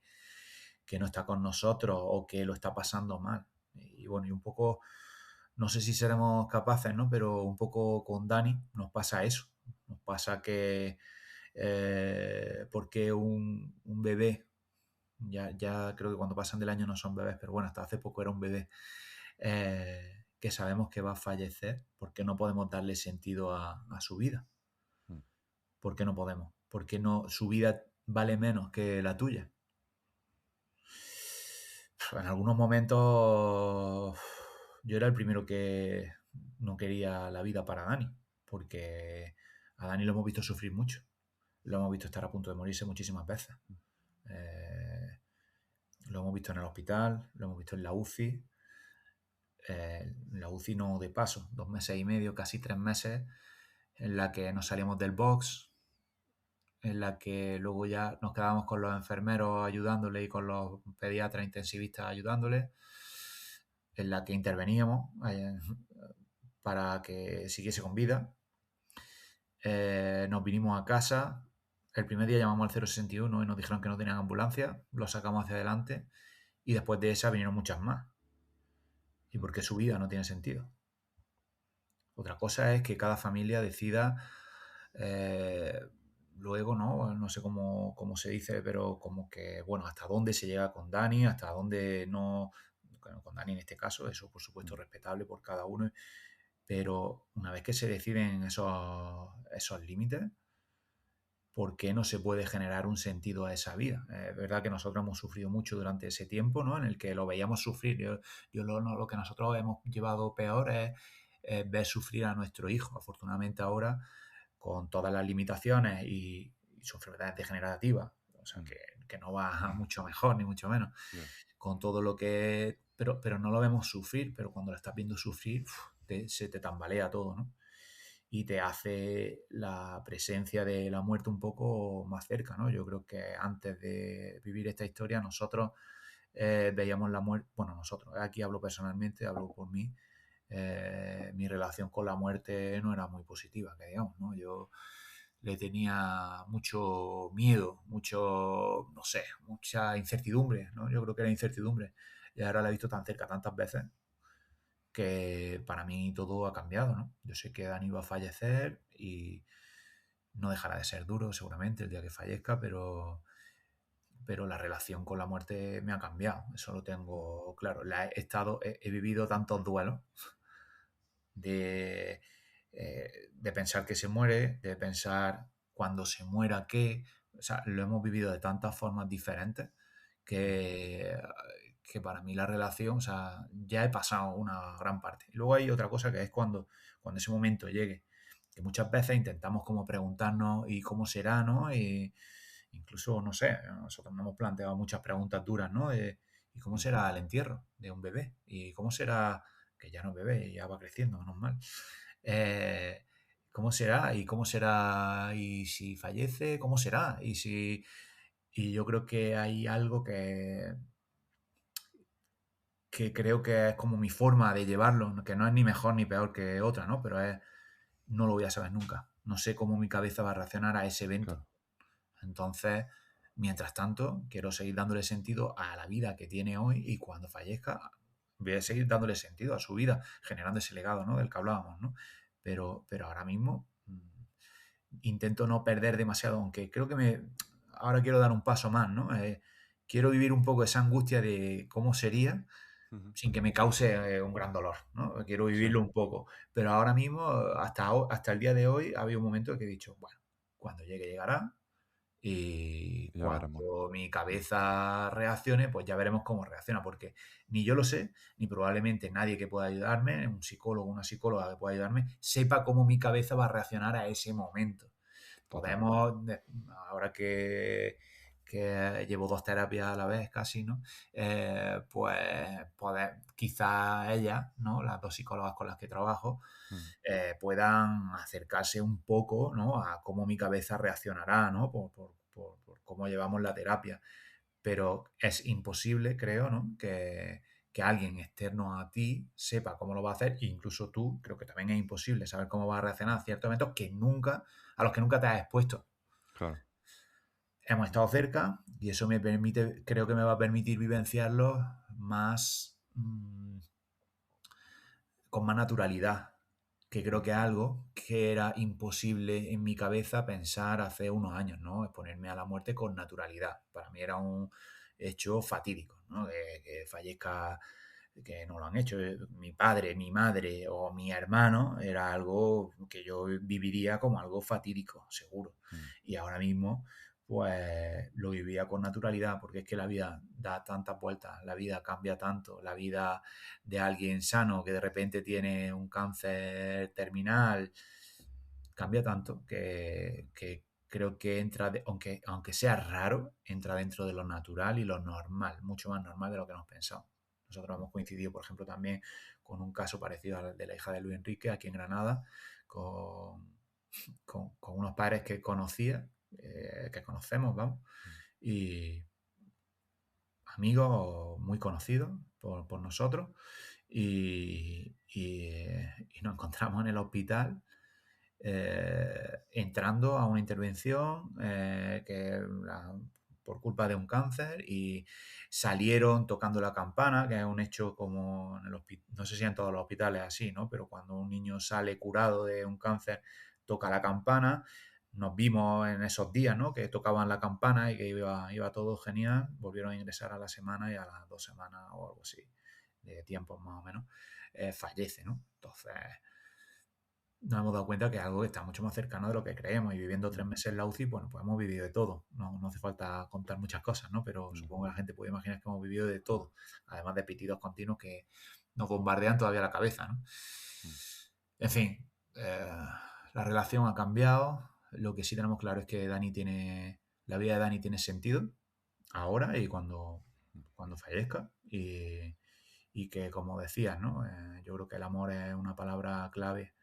no está con nosotros o que lo está pasando mal. Y bueno, y un poco, no sé si seremos capaces, ¿no? Pero un poco con Dani nos pasa eso. Nos pasa que porque un bebé, ya creo que cuando pasan del año no son bebés, pero bueno, hasta hace poco era un bebé, que sabemos que va a fallecer, porque no podemos darle sentido a su vida. ¿Por qué no podemos? Porque no, su vida vale menos que la tuya. En algunos momentos yo era el primero que no quería la vida para Dani, porque a Dani lo hemos visto sufrir mucho, lo hemos visto estar a punto de morirse muchísimas veces. Lo hemos visto en el hospital, lo hemos visto en la UCI. La UCI no de paso, 2 meses y medio, casi 3 meses, en la que nos salíamos del box, en la que luego ya nos quedábamos con los enfermeros ayudándole y con los pediatras intensivistas ayudándole, en la que interveníamos para que siguiese con vida. Nos vinimos a casa. El primer día llamamos al 061 y nos dijeron que no tenían ambulancia, lo sacamos hacia adelante y después de esa vinieron muchas más. Y porque su vida no tiene sentido. Otra cosa es que cada familia decida luego, no sé cómo se dice, pero como que, bueno, hasta dónde se llega con Dani, hasta dónde no, con Dani en este caso, eso por supuesto respetable por cada uno, pero una vez que se deciden esos límites, ¿por qué no se puede generar un sentido a esa vida? Es verdad que nosotros hemos sufrido mucho durante ese tiempo, ¿no? En el que lo veíamos sufrir. Lo que nosotros hemos llevado peor es ver sufrir a nuestro hijo. Afortunadamente ahora, con todas las limitaciones y su enfermedad degenerativa, o sea, que no va mucho mejor, ni mucho menos, con todo lo que... Pero no lo vemos sufrir, pero cuando lo estás viendo sufrir, se te tambalea todo, ¿no? Y te hace la presencia de la muerte un poco más cerca, ¿no? Yo creo que antes de vivir esta historia nosotros veíamos la muerte, bueno, nosotros, aquí hablo personalmente, hablo por mí, mi relación con la muerte no era muy positiva, que digamos, ¿no? Yo le tenía mucho miedo, no sé, mucha incertidumbre, ¿no? Yo creo que era incertidumbre. Y ahora la he visto tan cerca tantas veces que para mí todo ha cambiado, ¿no? Yo sé que Dani va a fallecer y no dejará de ser duro seguramente el día que fallezca, pero la relación con la muerte me ha cambiado, eso lo tengo claro. He vivido tantos duelos de pensar que se muere, de pensar cuando se muera qué, o sea, lo hemos vivido de tantas formas diferentes que para mí la relación, o sea, ya he pasado una gran parte. Y luego hay otra cosa que es cuando ese momento llegue, que muchas veces intentamos como preguntarnos y cómo será, ¿no? Y incluso, no sé, nosotros nos hemos planteado muchas preguntas duras, ¿no? ¿Y cómo será el entierro de un bebé? ¿Y cómo será, que ya no es bebé, ya va creciendo, menos mal? ¿Cómo será? ¿Y cómo será? ¿Y si fallece? ¿Cómo será? Y yo creo que hay algo que creo que es como mi forma de llevarlo, que no es ni mejor ni peor que otra, ¿no? Pero no lo voy a saber nunca. No sé cómo mi cabeza va a reaccionar a ese evento. Claro. Entonces, mientras tanto, quiero seguir dándole sentido a la vida que tiene hoy y cuando fallezca, voy a seguir dándole sentido a su vida, generando ese legado, ¿no? Del que hablábamos, ¿no? Pero ahora mismo intento no perder demasiado, aunque creo que ahora quiero dar un paso más, ¿no? Quiero vivir un poco esa angustia de cómo sería, Ujú. sin que me cause un gran dolor, ¿no? Quiero Sí, vivirlo un poco. Pero ahora mismo, hasta el día de hoy, ha habido un momento que he dicho, bueno, cuando llegue, llegará. Y ya veremos, ¿no? cuando mi cabeza reaccione, pues ya veremos cómo reacciona, porque ni yo lo sé, ni probablemente nadie que pueda ayudarme, un psicólogo, una psicóloga que pueda ayudarme, sepa cómo mi cabeza va a reaccionar a ese momento. Total. Podemos, ahora que llevo 2 terapias a la vez casi, ¿no? Pues poder, quizás ellas, ¿no? Las 2 psicólogas con las que trabajo, Mm. puedan acercarse un poco, ¿no? A cómo mi cabeza reaccionará, ¿no? Por cómo llevamos la terapia. Pero es imposible, creo, ¿no? Que alguien externo a ti sepa cómo lo va a hacer, e incluso tú, creo que también es imposible saber cómo va a reaccionar a ciertos eventos a los que nunca te has expuesto. Claro. Hemos estado cerca y eso me permite, creo que me va a permitir vivenciarlos más, con más naturalidad, que creo que es algo que era imposible en mi cabeza pensar hace unos años, ¿no? Exponerme a la muerte con naturalidad. Para mí era un hecho fatídico, ¿no? Que fallezca, que no lo han hecho, mi padre, mi madre o mi hermano, era algo que yo viviría como algo fatídico, seguro. Mm. Y ahora mismo, pues lo vivía con naturalidad, porque es que la vida da tantas vueltas, la vida cambia tanto, la vida de alguien sano que de repente tiene un cáncer terminal, cambia tanto que creo que entra, aunque sea raro, entra dentro de lo natural y lo normal, mucho más normal de lo que hemos pensado. Nosotros hemos coincidido, por ejemplo, también con un caso parecido al de la hija de Luis Enrique, aquí en Granada, con, con unos padres que conocía, que conocemos, vamos, y amigos muy conocidos por nosotros, y nos encontramos en el hospital, entrando a una intervención, por culpa de un cáncer, y salieron tocando la campana, que es un hecho como en el hospital, no sé si en todos los hospitales es así, ¿no? Pero cuando un niño sale curado de un cáncer, toca la campana. Nos vimos en esos días, ¿no? Que tocaban la campana y que iba todo genial. Volvieron a ingresar a la semana y a las 2 semanas o algo así, de tiempo más o menos, fallece, ¿no? Entonces, nos hemos dado cuenta que es algo que está mucho más cercano de lo que creemos, y viviendo 3 meses en la UCI, bueno, pues hemos vivido de todo. No hace falta contar muchas cosas, ¿no? Pero Mm. supongo que la gente puede imaginar que hemos vivido de todo, además de pitidos continuos que nos bombardean todavía la cabeza, ¿no? Mm. En fin, la relación ha cambiado. Lo que sí tenemos claro es que la vida de Dani tiene sentido ahora y cuando fallezca. Y que, como decías, ¿no? Yo creo que el amor es una palabra clave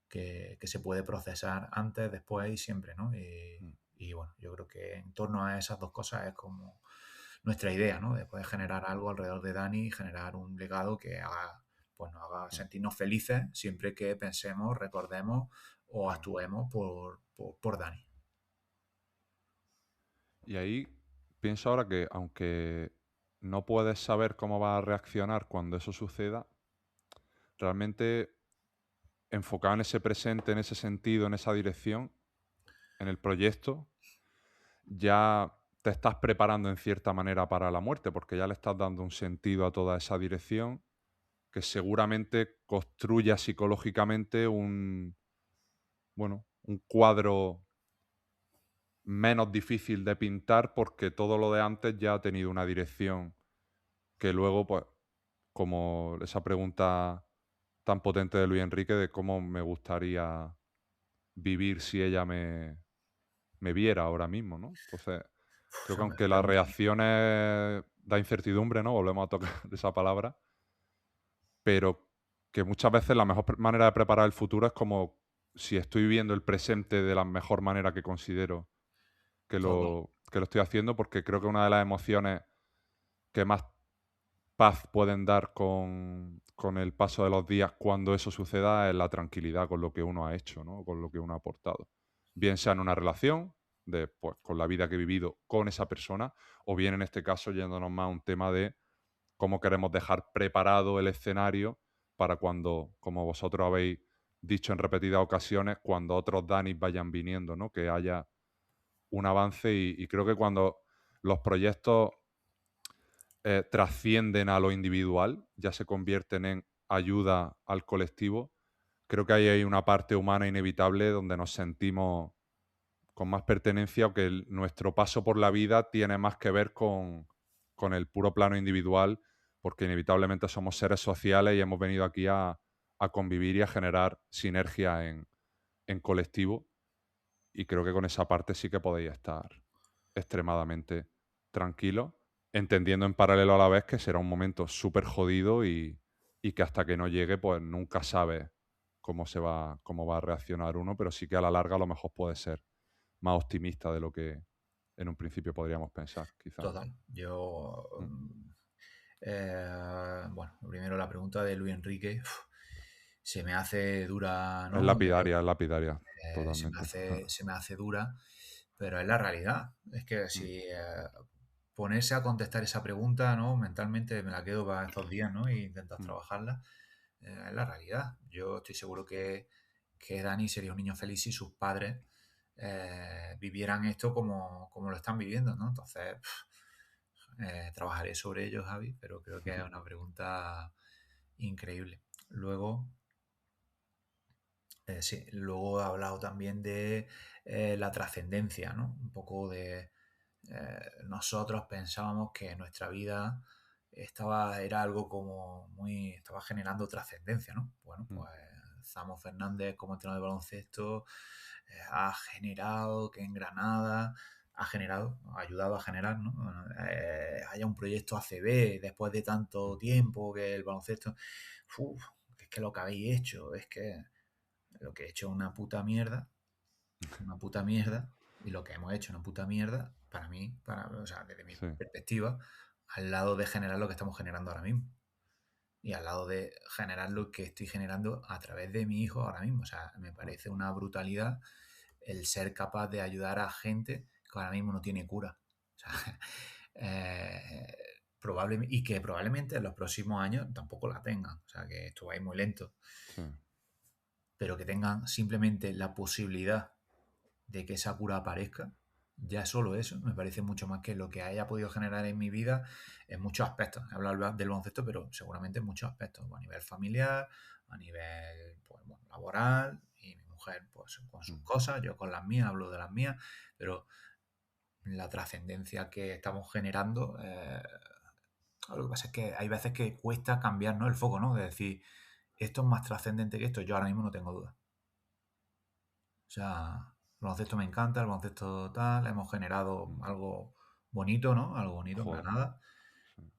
que se puede procesar antes, después y siempre, ¿no? Mm. Y bueno, yo creo que en torno a esas dos cosas es como nuestra idea, ¿no? De poder generar algo alrededor de Dani y generar un legado que pues nos haga Mm. sentirnos felices siempre que pensemos, recordemos o Claro. actuemos por Dani. Y ahí pienso ahora que aunque no puedes saber cómo va a reaccionar cuando eso suceda, realmente enfocado en ese presente, en ese sentido, en esa dirección, en el proyecto, ya te estás preparando en cierta manera para la muerte, porque ya le estás dando un sentido a toda esa dirección que seguramente construya psicológicamente un cuadro menos difícil de pintar porque todo lo de antes ya ha tenido una dirección que luego, pues, como esa pregunta tan potente de Luis Enrique de cómo me gustaría vivir si ella me viera ahora mismo, ¿no? Entonces, creo que Esa me aunque las pregunta. reacciones da incertidumbre, ¿no? Volvemos a tocar esa palabra, pero que muchas veces la mejor manera de preparar el futuro es como si estoy viviendo el presente de la mejor manera que considero Todo. que lo estoy haciendo, porque creo que una de las emociones que más paz pueden dar con el paso de los días cuando eso suceda es la tranquilidad con lo que uno ha hecho, ¿no? Con lo que uno ha aportado. Bien sea en una relación, pues, con la vida que he vivido con esa persona, o bien en este caso yéndonos más a un tema de cómo queremos dejar preparado el escenario para cuando, como vosotros habéis dicho en repetidas ocasiones, cuando otros Danis vayan viniendo, ¿no? Que haya un avance y creo que cuando los proyectos trascienden a lo individual, ya se convierten en ayuda al colectivo. Creo que ahí hay una parte humana inevitable donde nos sentimos con más pertenencia, o que nuestro paso por la vida tiene más que ver con el puro plano individual, porque inevitablemente somos seres sociales y hemos venido aquí a convivir y a generar sinergia en colectivo. Y creo que con esa parte sí que podéis estar extremadamente tranquilos, entendiendo en paralelo a la vez que será un momento súper jodido y que hasta que no llegue, pues nunca sabes cómo va a reaccionar uno, pero sí que a la larga a lo mejor puede ser más optimista de lo que en un principio podríamos pensar, quizás. Total. Yo, Mm. bueno, primero la pregunta de Luis Enrique se me hace dura, Es ¿no? lapidaria, totalmente. Se me hace dura, pero es la realidad. Es que Mm, si ponerse a contestar esa pregunta, ¿no? Mentalmente me la quedo para estos días, ¿no? E intentas mm, trabajarla. Es la realidad. Yo estoy seguro que Dani sería un niño feliz si sus padres vivieran esto como lo están viviendo, ¿no? Entonces, trabajaré sobre ello, Javi, pero creo que es una pregunta increíble. Luego, sí, luego he hablado también de la trascendencia, ¿no? Un poco de nosotros pensábamos que nuestra vida era algo como estaba generando trascendencia, ¿no? Bueno, mm, pues Zamo Fernández como entrenador de baloncesto ha generado que en Granada ha ayudado a generar, ¿no? Haya un proyecto ACB después de tanto tiempo que el baloncesto, uf, es que lo que habéis hecho, es que lo que he hecho es una puta mierda, y lo que hemos hecho es una puta mierda, para mí, o sea, desde mi sí, perspectiva, al lado de generar lo que estamos generando ahora mismo. Y al lado de generar lo que estoy generando a través de mi hijo ahora mismo. O sea, me parece una brutalidad el ser capaz de ayudar a gente que ahora mismo no tiene cura. O sea, y que probablemente en los próximos años tampoco la tengan. O sea, que esto va a ir muy lento. sí, Pero que tengan simplemente la posibilidad de que esa cura aparezca, ya solo eso me parece mucho más que lo que haya podido generar en mi vida en muchos aspectos. He hablado del baloncesto, pero seguramente en muchos aspectos, a nivel familiar, a nivel pues, bueno, laboral, y mi mujer pues con sus mm, cosas, yo con las mías, hablo de las mías, pero la trascendencia que estamos generando, lo que pasa es que hay veces que cuesta cambiar, ¿no? El foco, ¿no? De decir, esto es más trascendente que esto, yo ahora mismo no tengo duda. O sea, el baloncesto me encanta, el baloncesto tal, hemos generado mm. algo bonito, ¿no? Algo bonito en Joder, Granada. sí,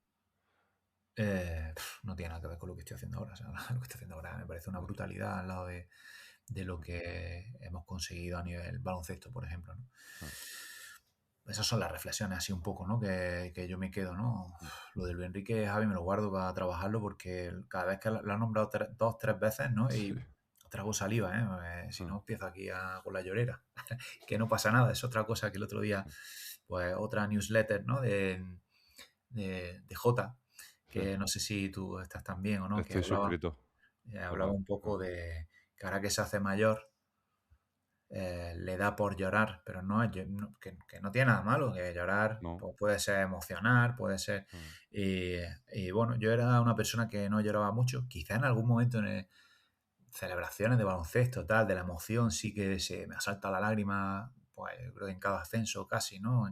No tiene nada que ver con lo que estoy haciendo ahora. O sea, lo que estoy haciendo ahora me parece una ya, brutalidad al lado de lo que hemos conseguido a nivel baloncesto, por ejemplo, ¿no? ah, Esas son las reflexiones así un poco, ¿no? Que yo me quedo, ¿no? mm, Lo del Luis Enrique, Javi, me lo guardo para trabajarlo porque cada vez que lo han nombrado dos, tres veces, ¿no? sí, Y trago saliva, ¿eh? Si ah, no, empiezo aquí con la llorera. Que no pasa nada, es otra cosa que el otro día, sí, pues otra newsletter, ¿no? De Jota, sí. que no sé si tú estás también o no, que Estoy suscrito, hablaba total. un Ah, poco de que ahora que se hace mayor, le da por llorar, pero que no tiene nada malo, que llorar no, pues, puede ser emocionar, puede ser... ah, Y, y bueno, yo era una persona que no lloraba mucho, quizá en algún momento celebraciones de baloncesto, tal, de la emoción, sí que se me asalta la lágrima, pues yo creo que en cada ascenso casi, ¿no?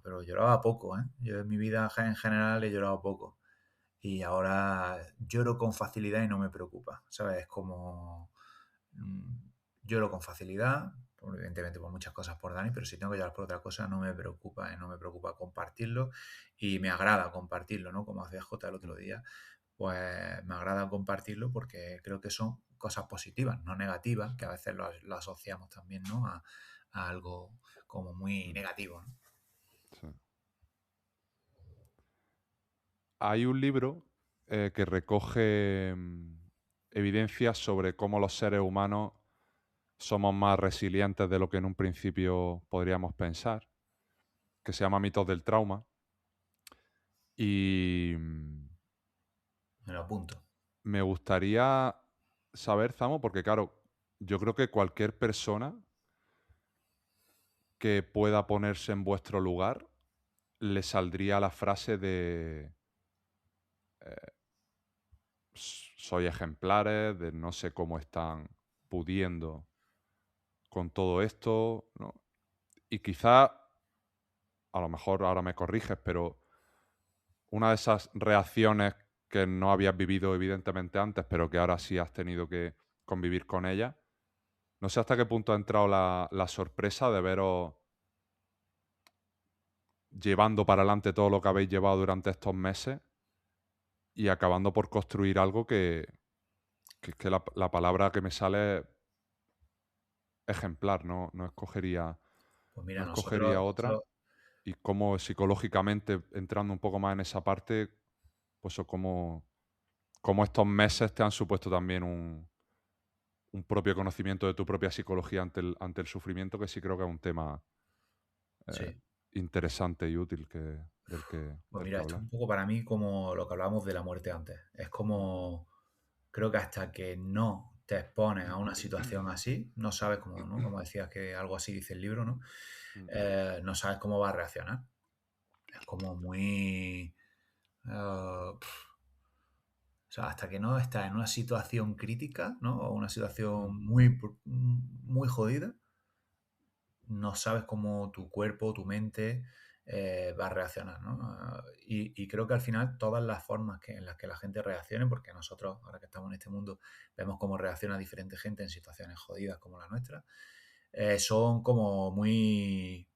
Pero lloraba poco, ¿eh? Yo en mi vida en general he llorado poco. Y ahora lloro con facilidad y no me preocupa, ¿sabes? Es como... mm, lloro con facilidad, evidentemente por muchas cosas por Dani, pero si tengo que llorar por otra cosa no me preocupa, ¿eh? No me preocupa compartirlo y me agrada compartirlo, ¿no? Como hacía Jota el mm, otro día, pues me agrada compartirlo porque creo que son cosas positivas, no negativas, que a veces lo asociamos también, ¿no? A algo como muy mm, negativo, ¿no? sí. Hay un libro que recoge evidencias sobre cómo los seres humanos somos más resilientes de lo que en un principio podríamos pensar, que se llama Mitos del Trauma. Y Me lo apunto. me gustaría saber, Zamo, porque claro, yo creo que cualquier persona que pueda ponerse en vuestro lugar le saldría la frase de soy ejemplares, de no sé cómo están pudiendo con todo esto, ¿no? Y quizá, a lo mejor ahora me corriges, pero una de esas reacciones que no habías vivido evidentemente antes, pero que ahora sí has tenido que convivir con ellas, no sé hasta qué punto ha entrado la sorpresa de veros llevando para adelante todo lo que habéis llevado durante estos meses y acabando por construir algo que la palabra que me sale es ejemplar, no escogería, Pues no mira, escogería otra. nosotros Y cómo psicológicamente, entrando un poco más en esa parte, pues cómo estos meses te han supuesto también un propio conocimiento de tu propia psicología ante el sufrimiento, que sí creo que es un tema eh, sí. interesante y útil del Pues del mira, que esto es hablar. un poco para mí como lo que hablábamos de la muerte antes. Es como, creo que hasta que no te expones a una situación así, no sabes cómo, ¿no? Como decías que algo así dice el libro, ¿no? Mm, No sabes cómo va a reaccionar. Es como muy... o sea, hasta que no estás en una situación crítica, ¿no? O una mm, situación muy jodida, no sabes cómo tu cuerpo, tu mente va a reaccionar, ¿no? Y creo que al final todas las formas en las que la gente reaccione, porque nosotros, ahora que estamos en este mundo, vemos cómo reacciona diferente gente en situaciones jodidas como la nuestra, son como muy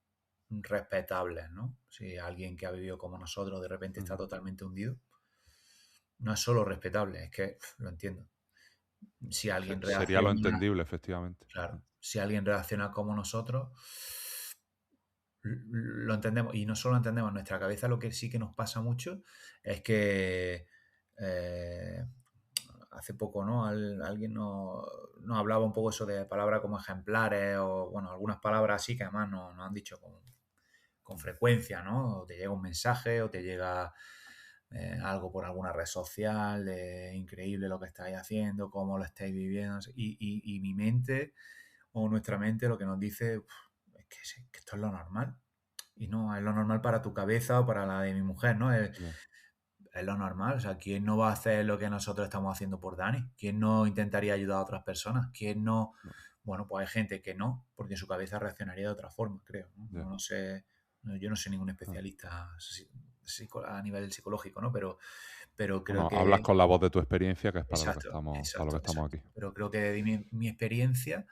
respetables, ¿no? Si alguien que ha vivido como nosotros de repente está mm. totalmente hundido, no es solo respetable, es que lo entiendo. Si alguien Sería lo reacciona, entendible, efectivamente. claro, si alguien reacciona como nosotros, lo entendemos. Y no solo lo entendemos en nuestra cabeza, lo que sí que nos pasa mucho es que eh, hace poco, ¿no? Alguien nos hablaba un poco eso de palabras como ejemplares o, bueno, algunas palabras así que además nos han dicho con frecuencia, ¿no? O te llega un mensaje o te llega algo por alguna red social, de increíble lo que estáis haciendo, cómo lo estáis viviendo. Y mi mente o nuestra mente lo que nos dice es que esto es lo normal. Y no, es lo normal para tu cabeza o para la de mi mujer, ¿no? Ya, Es lo normal. O sea, ¿quién no va a hacer lo que nosotros estamos haciendo por Dani? ¿Quién no intentaría ayudar a otras personas? ¿Quién no? no, Bueno, pues hay gente que no, porque su cabeza reaccionaría de otra forma, creo. No, ya. no sé, yo no soy ningún Ah. especialista a nivel psicológico, ¿no? Pero creo Bueno, que, hablas con la voz de tu experiencia, que es exacto, para lo que exacto, estamos exacto. aquí. Pero creo que de mi experiencia,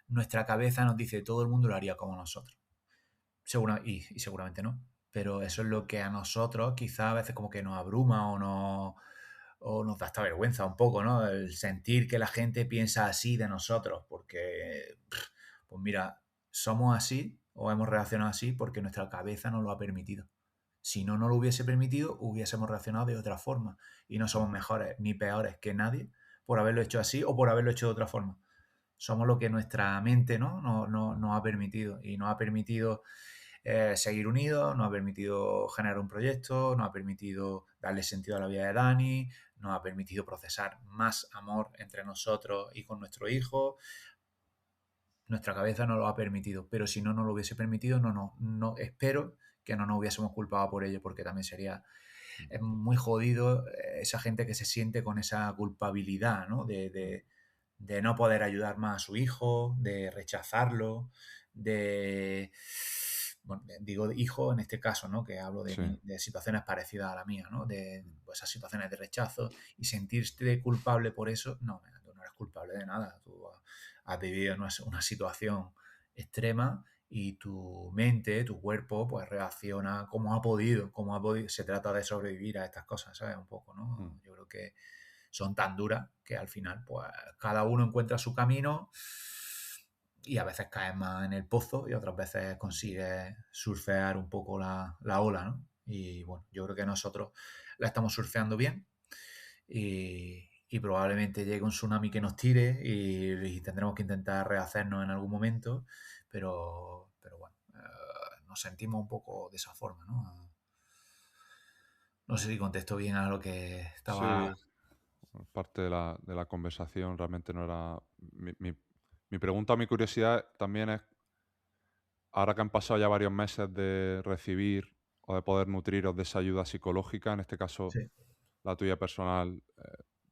nuestra cabeza nos dice todo el mundo lo haría como nosotros. Y seguramente no. Pero eso es lo que a nosotros quizá a veces como que nos abruma o nos da hasta vergüenza un poco, ¿no? El sentir que la gente piensa así de nosotros, porque, pues mira, somos así o hemos reaccionado así porque nuestra cabeza nos lo ha permitido. Si no nos lo hubiese permitido, hubiésemos reaccionado de otra forma. Y no somos Mm, mejores ni peores que nadie por haberlo hecho así o por haberlo hecho de otra forma. Somos lo que nuestra mente, ¿no? Nos ha permitido. Y nos ha permitido seguir unidos, nos ha permitido generar un proyecto, nos ha permitido darle sentido a la vida de Dani, nos ha permitido procesar más amor entre nosotros y con nuestro hijo. Nuestra cabeza no lo ha permitido, pero si no nos lo hubiese permitido, no espero que no nos hubiésemos culpado por ello, porque también sería mm, muy jodido esa gente que se siente con esa culpabilidad, ¿no? mm, De no poder ayudar más a su hijo, de rechazarlo, de, bueno, digo hijo en este caso, ¿no? Que hablo sí. de situaciones parecidas a la mía, ¿no? De pues, esas situaciones de rechazo y sentirte culpable por eso, no, tú no eres culpable de nada, tú has vivido una situación extrema y tu mente, tu cuerpo, pues reacciona como ha podido. Se trata de sobrevivir a estas cosas, ¿sabes? Un poco, Mm. ¿no? Yo creo que son tan duras que al final, pues cada uno encuentra su camino y a veces caes más en el pozo y otras veces consigues surfear un poco la ola, ¿no? Y bueno, yo creo que nosotros la estamos surfeando bien y probablemente llegue un tsunami que nos tire y tendremos que intentar rehacernos en algún momento, pero bueno, nos sentimos un poco de esa forma, ¿no? No sé si contesto bien a lo que estaba... Sí, parte de la conversación realmente no era... Mi pregunta o mi curiosidad también es, ahora que han pasado ya varios meses de recibir o de poder nutriros de esa ayuda psicológica, en este caso Sí. la tuya personal,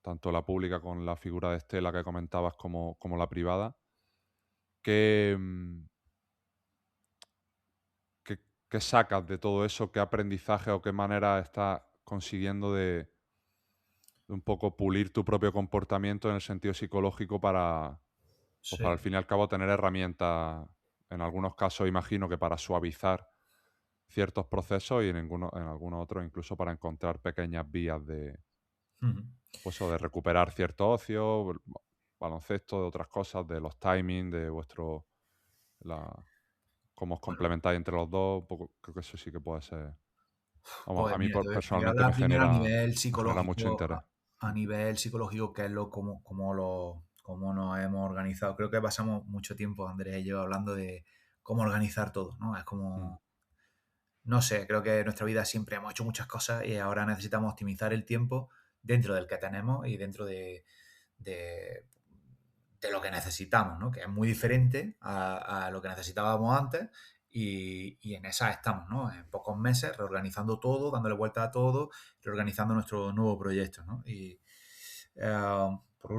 tanto la pública con la figura de Estela que comentabas como la privada. ¿Qué, qué sacas de todo eso? ¿Qué aprendizaje o qué manera estás consiguiendo de un poco pulir tu propio comportamiento en el sentido psicológico para, pues para al Sí. fin y al cabo tener herramientas, en algunos casos imagino que para suavizar ciertos procesos y en algunos otros incluso para encontrar pequeñas vías de, Ujú. pues, o de recuperar cierto ocio, baloncesto, de otras cosas, de los timings, de la, cómo os Bueno, complementáis entre los dos, un poco, creo que eso sí que puede ser, vamos, pues a mí mira, te voy a personalmente hablar primero me genera mucho interés. a nivel psicológico, qué es cómo nos hemos organizado. Creo que pasamos mucho tiempo, Andrés y yo, hablando de cómo organizar todo, ¿no? Es Mm, como, no sé, creo que en nuestra vida siempre hemos hecho muchas cosas y ahora necesitamos optimizar el tiempo dentro del que tenemos y dentro de, de lo que necesitamos, ¿no? Que es muy diferente a lo que necesitábamos antes y en esa estamos, ¿no? En pocos meses reorganizando todo, dándole vuelta a todo, reorganizando nuestro nuevo proyecto, ¿no? Y por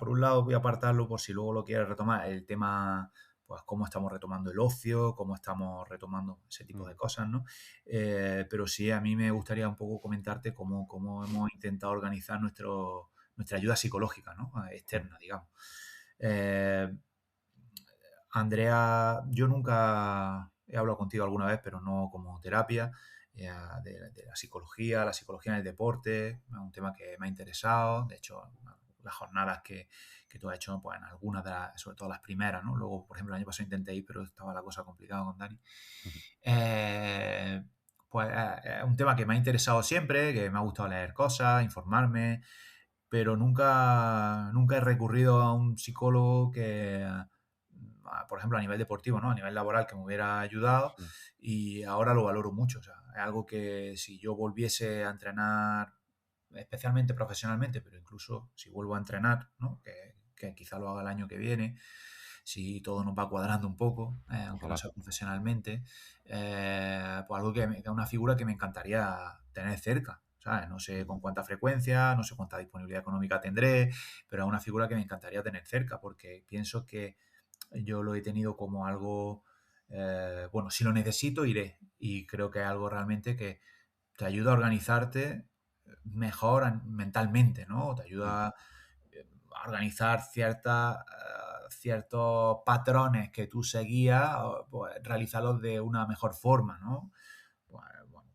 un lado voy a apartarlo por si luego lo quieres retomar, el tema, pues cómo estamos retomando el ocio, cómo estamos retomando ese tipo mm, de cosas, ¿no? Pero sí, a mí me gustaría un poco comentarte cómo hemos intentado organizar nuestra ayuda psicológica, ¿no? mm, Externa, digamos. Eh, Andrea, yo nunca he hablado contigo alguna vez, pero no como terapia, de la psicología en el deporte, es un tema que me ha interesado. De hecho, las jornadas que tú has hecho, pues en algunas sobre todo las primeras, ¿no? Luego, por ejemplo, el año pasado intenté ir, pero estaba la cosa complicada con Dani. mm, Eh, pues es un tema que me ha interesado siempre, que me ha gustado leer cosas, informarme, pero nunca he recurrido a un psicólogo por ejemplo, a nivel deportivo, ¿no? A nivel laboral, que me hubiera ayudado sí, y ahora lo valoro mucho. O sea, es algo que si yo volviese a entrenar, especialmente profesionalmente, pero incluso si vuelvo a entrenar, ¿no? Que quizá lo haga el año que viene, si todo nos va cuadrando un poco, aunque no ojalá. sea profesionalmente, pues algo que es una figura que me encantaría tener cerca. ¿Sabes? No sé con cuánta frecuencia, no sé cuánta disponibilidad económica tendré, pero es una figura que me encantaría tener cerca porque pienso que yo lo he tenido como algo, bueno, si lo necesito iré y creo que es algo realmente que te ayuda a organizarte mejor mentalmente, ¿no? Te Mm, ayuda a organizar ciertos patrones que tú seguías, pues realizarlos de una mejor forma, ¿no? Pues, bueno,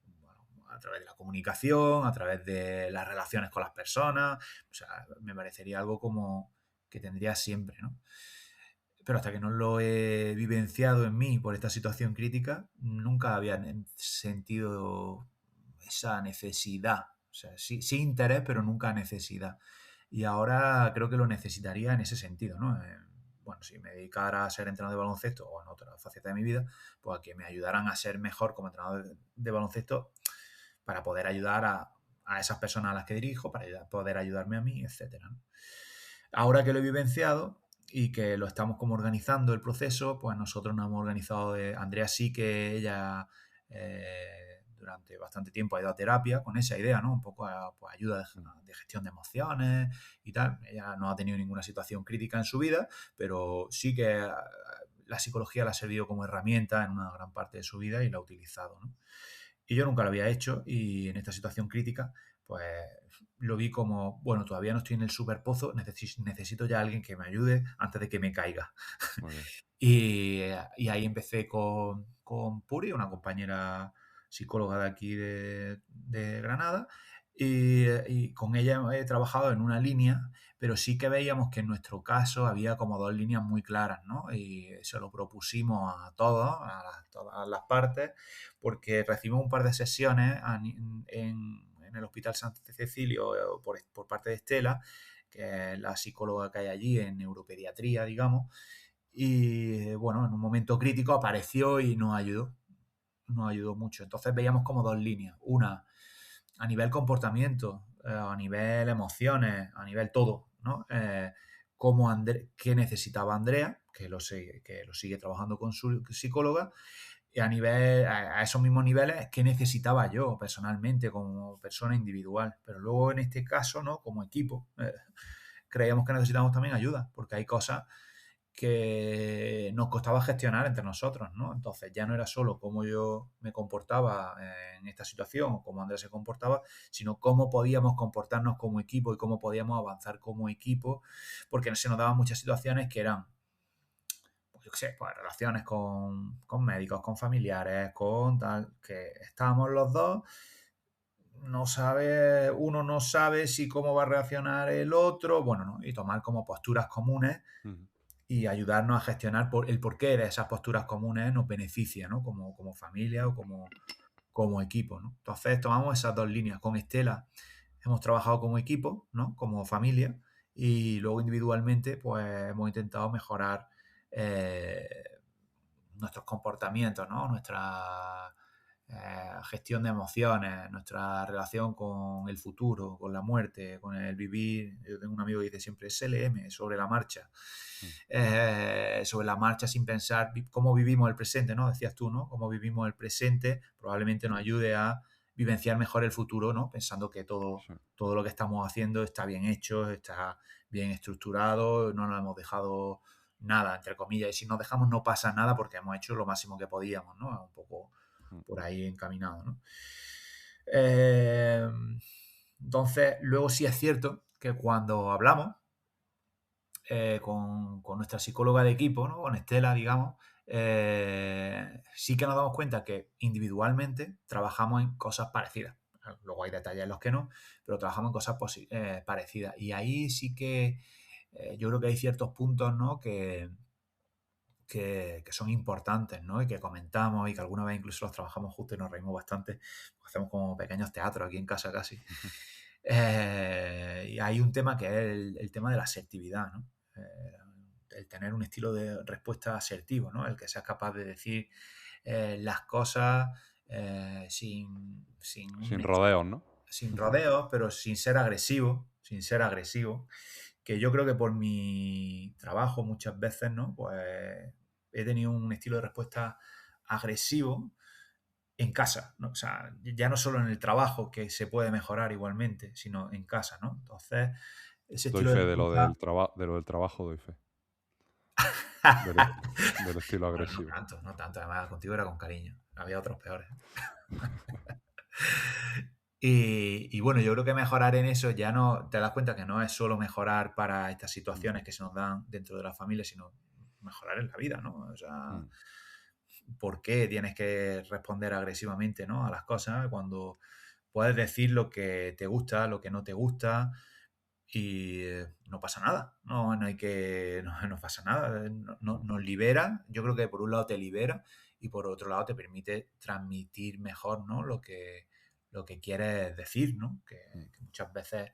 a través de la comunicación, a través de las relaciones con las personas, o sea, me parecería algo como que tendría siempre, ¿no? Pero hasta que no lo he vivenciado en mí por esta situación crítica, nunca había sentido esa necesidad. O sea, sí interés, pero nunca necesidad. Y ahora creo que lo necesitaría en ese sentido, ¿no? Bueno, si me dedicara a ser entrenador de baloncesto o en otra faceta de mi vida, pues a que me ayudaran a ser mejor como entrenador de baloncesto para poder ayudar a esas personas a las que dirijo, para poder ayudarme a mí, etcétera, ¿no? Ahora que lo he vivenciado y que lo estamos como organizando el proceso, pues nosotros nos hemos organizado. Andrea sí que ella durante bastante tiempo ha ido a terapia con esa idea, ¿no? Un poco pues, ayuda mm, de gestión de emociones y tal. Ella no ha tenido ninguna situación crítica en su vida, pero sí que la psicología le ha servido como herramienta en una gran parte de su vida y la ha utilizado, ¿no? Y yo nunca lo había hecho y en esta situación crítica, pues lo vi como, bueno, todavía no estoy en el superpozo, necesito ya alguien que me ayude antes de que me caiga. muy bien. Y ahí empecé con Puri, una compañera psicóloga de aquí de Granada, y con ella he trabajado en una línea, pero sí que veíamos que en nuestro caso había como dos líneas muy claras, ¿no? Y se lo propusimos a todos, todas las partes, porque recibimos un par de sesiones en el Hospital San Cecilio por parte de Estela, que es la psicóloga que hay allí en neuropediatría, digamos, y bueno, en un momento crítico apareció y nos ayudó mucho. Entonces veíamos como dos líneas, una a nivel comportamiento, a nivel emociones, a nivel todo, ¿no? Qué necesitaba Andrea, que lo sigue trabajando con su psicóloga, Y a esos mismos niveles, ¿qué necesitaba yo personalmente como persona individual? Pero luego en este caso, ¿no? Como equipo, creíamos que necesitábamos también ayuda, porque hay cosas que nos costaba gestionar entre nosotros, ¿no? Entonces ya no era solo cómo yo me comportaba en esta situación o cómo Andrés se comportaba, sino cómo podíamos comportarnos como equipo y cómo podíamos avanzar como equipo, porque se nos daban muchas situaciones que eran, pues yo qué sé, pues relaciones con médicos, con familiares, con tal, que estábamos los dos, uno no sabe si cómo va a reaccionar el otro, bueno, ¿no? Y tomar como posturas comunes y ayudarnos a gestionar el porqué de esas posturas comunes nos beneficia, ¿no? Como familia o como equipo, ¿no? Entonces tomamos esas dos líneas. Con Estela hemos trabajado como equipo, ¿no? Como familia, y luego individualmente pues hemos intentado mejorar eh, nuestros comportamientos, ¿no? Nuestra gestión de emociones, nuestra relación con el futuro, con la muerte, con el vivir. Yo tengo un amigo que dice siempre SLM, sobre la marcha. Sobre la marcha sin pensar cómo vivimos el presente, ¿no? Decías tú, ¿no? Cómo vivimos el presente probablemente nos ayude a vivenciar mejor el futuro, ¿no? Pensando que todo lo que estamos haciendo está bien hecho, está bien estructurado, no nos hemos dejado nada, entre comillas, y si nos dejamos no pasa nada porque hemos hecho lo máximo que podíamos, ¿no? Un poco por ahí encaminado, ¿no? Entonces, luego sí es cierto que cuando hablamos con nuestra psicóloga de equipo, ¿no? Con Estela, digamos, sí que nos damos cuenta que individualmente trabajamos en cosas parecidas. Luego hay detalles en los que no, pero trabajamos en cosas parecidas. Y ahí sí que yo creo que hay ciertos puntos, ¿no? que son importantes, ¿no? Y que comentamos y que alguna vez incluso los trabajamos juntos y nos reímos bastante. Hacemos como pequeños teatros aquí en casa casi. Y hay un tema que es el tema de la asertividad, ¿no? El tener un estilo de respuesta asertivo, ¿no? El que seas capaz de decir las cosas sin rodeos, ¿no? Sin rodeos, pero sin ser agresivo, que yo creo que por mi trabajo muchas veces, ¿no? Pues he tenido un estilo de respuesta agresivo en casa, ¿no? O sea, ya no solo en el trabajo, que se puede mejorar igualmente, sino en casa, ¿no? Entonces, ese Doy estilo fe de de lo respuesta... del trabajo, doy fe. Del estilo Bueno, agresivo. no tanto, además contigo era con cariño, había otros peores. Y bueno, yo creo que mejorar en eso ya no, te das cuenta que no es solo mejorar para estas situaciones que se nos dan dentro de la familia, sino mejorar en la vida, ¿no? O sea, ¿por qué tienes que responder agresivamente, ¿no? A las cosas cuando puedes decir lo que te gusta, lo que no te gusta y no pasa nada, no hay que, no pasa nada, nos libera, yo creo que por un lado te libera y por otro lado te permite transmitir mejor, ¿no? Lo que quieres decir, ¿no? Que muchas veces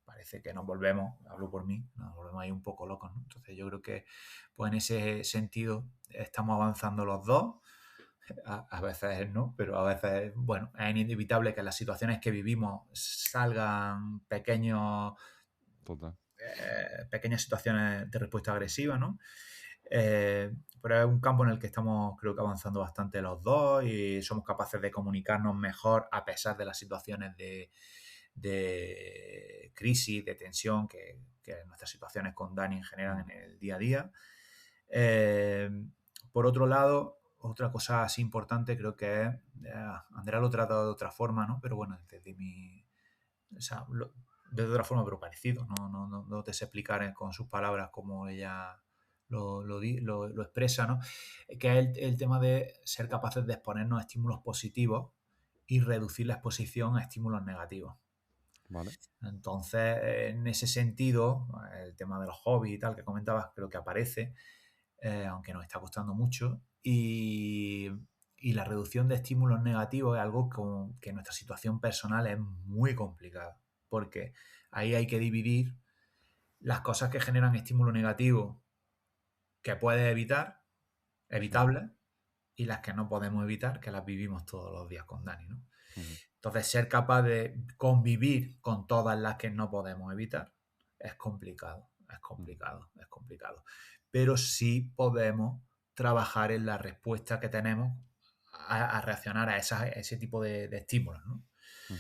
parece que nos volvemos, hablo por mí, nos volvemos ahí un poco locos, ¿no? Entonces yo creo que pues en ese sentido estamos avanzando los dos, a veces no, pero a veces, bueno, es inevitable que en las situaciones que vivimos salgan Total. pequeñas situaciones de respuesta agresiva, ¿no? Pero es un campo en el que estamos, creo que avanzando bastante los dos y somos capaces de comunicarnos mejor a pesar de las situaciones de crisis, de tensión que nuestras situaciones con Dani generan en el día a día. Por otro lado, otra cosa así importante creo que es, Andrea lo trata de otra forma, ¿no? Pero bueno, desde mi... O sea, de otra forma, pero parecido. No te sé explicar con sus palabras cómo ella lo expresa, ¿no? Que es el tema de ser capaces de exponernos a estímulos positivos y reducir la exposición a estímulos negativos. Vale. Entonces, en ese sentido, el tema de los hobbies y tal que comentabas, creo que aparece, aunque nos está costando mucho. Y la reducción de estímulos negativos es algo que en nuestra situación personal es muy complicado, porque ahí hay que dividir las cosas que generan estímulo negativo que puedes evitables, y las que no podemos evitar, que las vivimos todos los días con Dani, ¿no? Entonces, ser capaz de convivir con todas las que no podemos evitar es complicado. Pero sí podemos trabajar en la respuesta que tenemos a reaccionar a ese tipo de estímulos, ¿no? Ujú.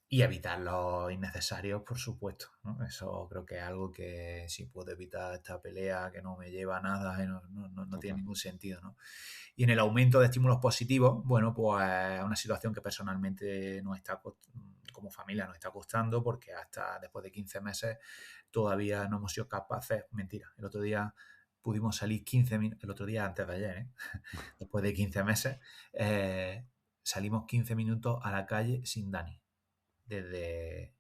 Y evitar los innecesarios, por supuesto, ¿no? Eso creo que es algo que si puedo evitar esta pelea que no me lleva a nada y no tiene Total. ningún sentido, ¿no? Y en el aumento de estímulos positivos, bueno, pues es una situación que personalmente como familia nos está costando, porque hasta después de 15 meses todavía no hemos sido capaces, mentira, el otro día pudimos salir 15 minutos, el otro día antes de ayer, ¿eh? Después de 15 meses, salimos 15 minutos a la calle sin Dani. Desde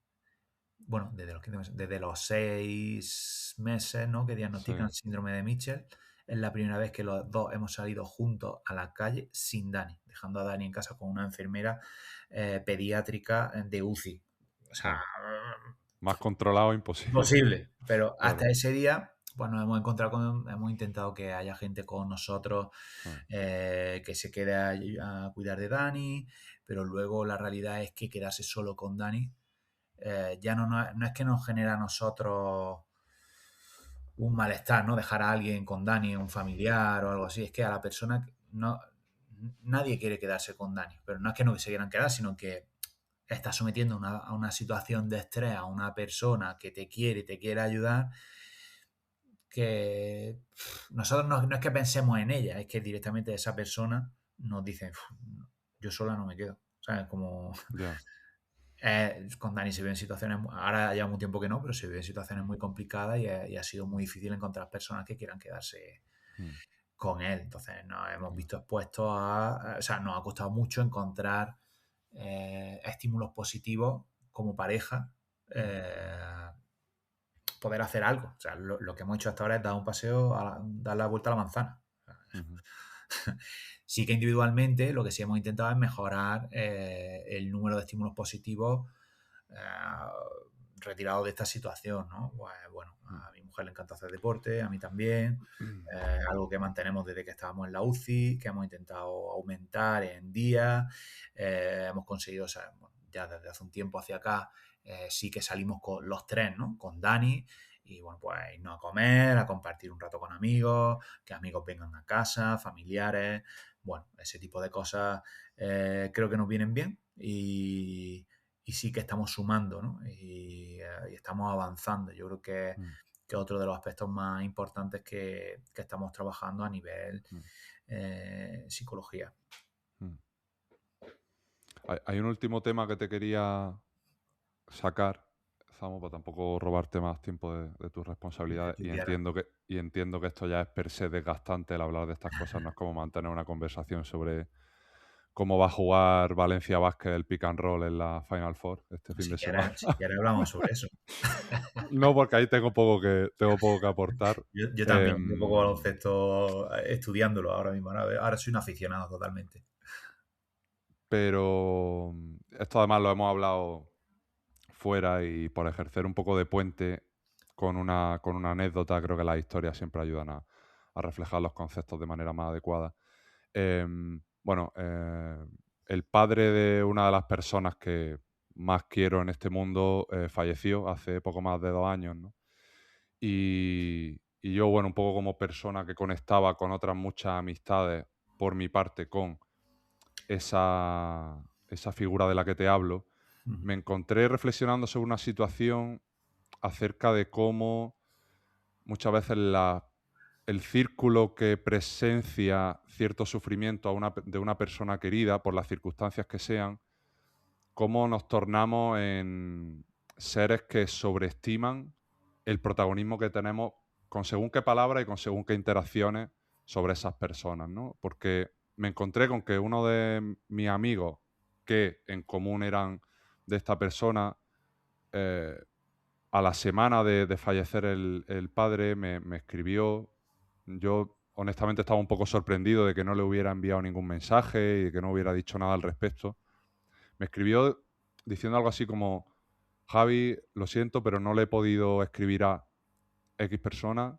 los 15 meses, desde los 6 meses, ¿no? Que Sí, diagnostican síndrome de Mitchell. Es la primera vez que los dos hemos salido juntos a la calle sin Dani, dejando a Dani en casa con una enfermera pediátrica de UCI. O sea, claro. Más controlado imposible. imposible. Pero Claro. hasta ese día, pues nos hemos encontrado hemos intentado que haya gente con nosotros Ah, que se quede a cuidar de Dani, pero luego la realidad es que quedarse solo con Dani ya no es que nos genera a nosotros un malestar, ¿no? Dejar a alguien con Dani, un familiar o algo así. Es que a la persona nadie quiere quedarse con Dani, pero no es que no se quieran quedar, sino que está sometiendo a una situación de estrés a una persona que te quiere ayudar, que nosotros no es que pensemos en ella, es que directamente esa persona nos dice, yo sola no me quedo. ¿Sabes? Como ya. con Dani se vive en situaciones, ahora lleva un tiempo que no, pero se vive en situaciones muy complicadas y ha sido muy difícil encontrar personas que quieran quedarse Mm, con él. Entonces nos hemos ya. visto expuestos o sea, nos ha costado mucho encontrar estímulos positivos como pareja, poder hacer algo. O sea, lo que hemos hecho hasta ahora es dar un paseo, dar la vuelta a la manzana. Ujú. Sí que individualmente lo que sí hemos intentado es mejorar el número de estímulos positivos retirados de esta situación, ¿no? Pues, bueno, a mi mujer le encanta hacer deporte, a mí también, algo que mantenemos desde que estábamos en la UCI, que hemos intentado aumentar en días, hemos conseguido, o sea, bueno, ya desde hace un tiempo hacia acá, sí que salimos con los tres, ¿no? Con Dani, y bueno, pues irnos a comer, a compartir un rato con amigos, que amigos vengan a casa, familiares, bueno, ese tipo de cosas creo que nos vienen bien y sí que estamos sumando, ¿no? Y estamos avanzando. Yo creo Mm, que otro de los aspectos más importantes que estamos trabajando a nivel mm, psicología. mm. Hay un último tema que te quería sacar, Samo, para tampoco robarte más tiempo de tus El que responsabilidades. tú quieras. Y entiendo que esto ya es per se desgastante el hablar de estas cosas. No es como mantener una conversación sobre cómo va a jugar Valencia Basket el pick and roll en la Final Four este fin de semana. Si quieres hablamos sobre eso. No, porque ahí tengo poco que aportar. Yo también, un poco baloncesto estudiándolo ahora mismo. Ahora soy un aficionado totalmente. Pero esto además lo hemos hablado fuera y por ejercer un poco de puente con una anécdota, creo que las historias siempre ayudan a reflejar los conceptos de manera más adecuada. Bueno, el padre de una de las personas que más quiero en este mundo falleció hace poco más de 2 años, ¿no? Y yo, bueno, un poco como persona que conectaba con otras muchas amistades por mi parte con esa figura de la que te hablo, Ujú. me encontré reflexionando sobre una situación acerca de cómo muchas veces el círculo que presencia cierto sufrimiento de una persona querida, por las circunstancias que sean, cómo nos tornamos en seres que sobreestiman el protagonismo que tenemos con según qué palabras y con según qué interacciones sobre esas personas, ¿no? Porque me encontré con que uno de mis amigos, que en común eran de esta persona, eh, a la semana de fallecer el padre, me escribió. Yo, honestamente, estaba un poco sorprendido de que no le hubiera enviado ningún mensaje y de que no hubiera dicho nada al respecto. Me escribió diciendo algo así como: Javi, lo siento, pero no le he podido escribir a X persona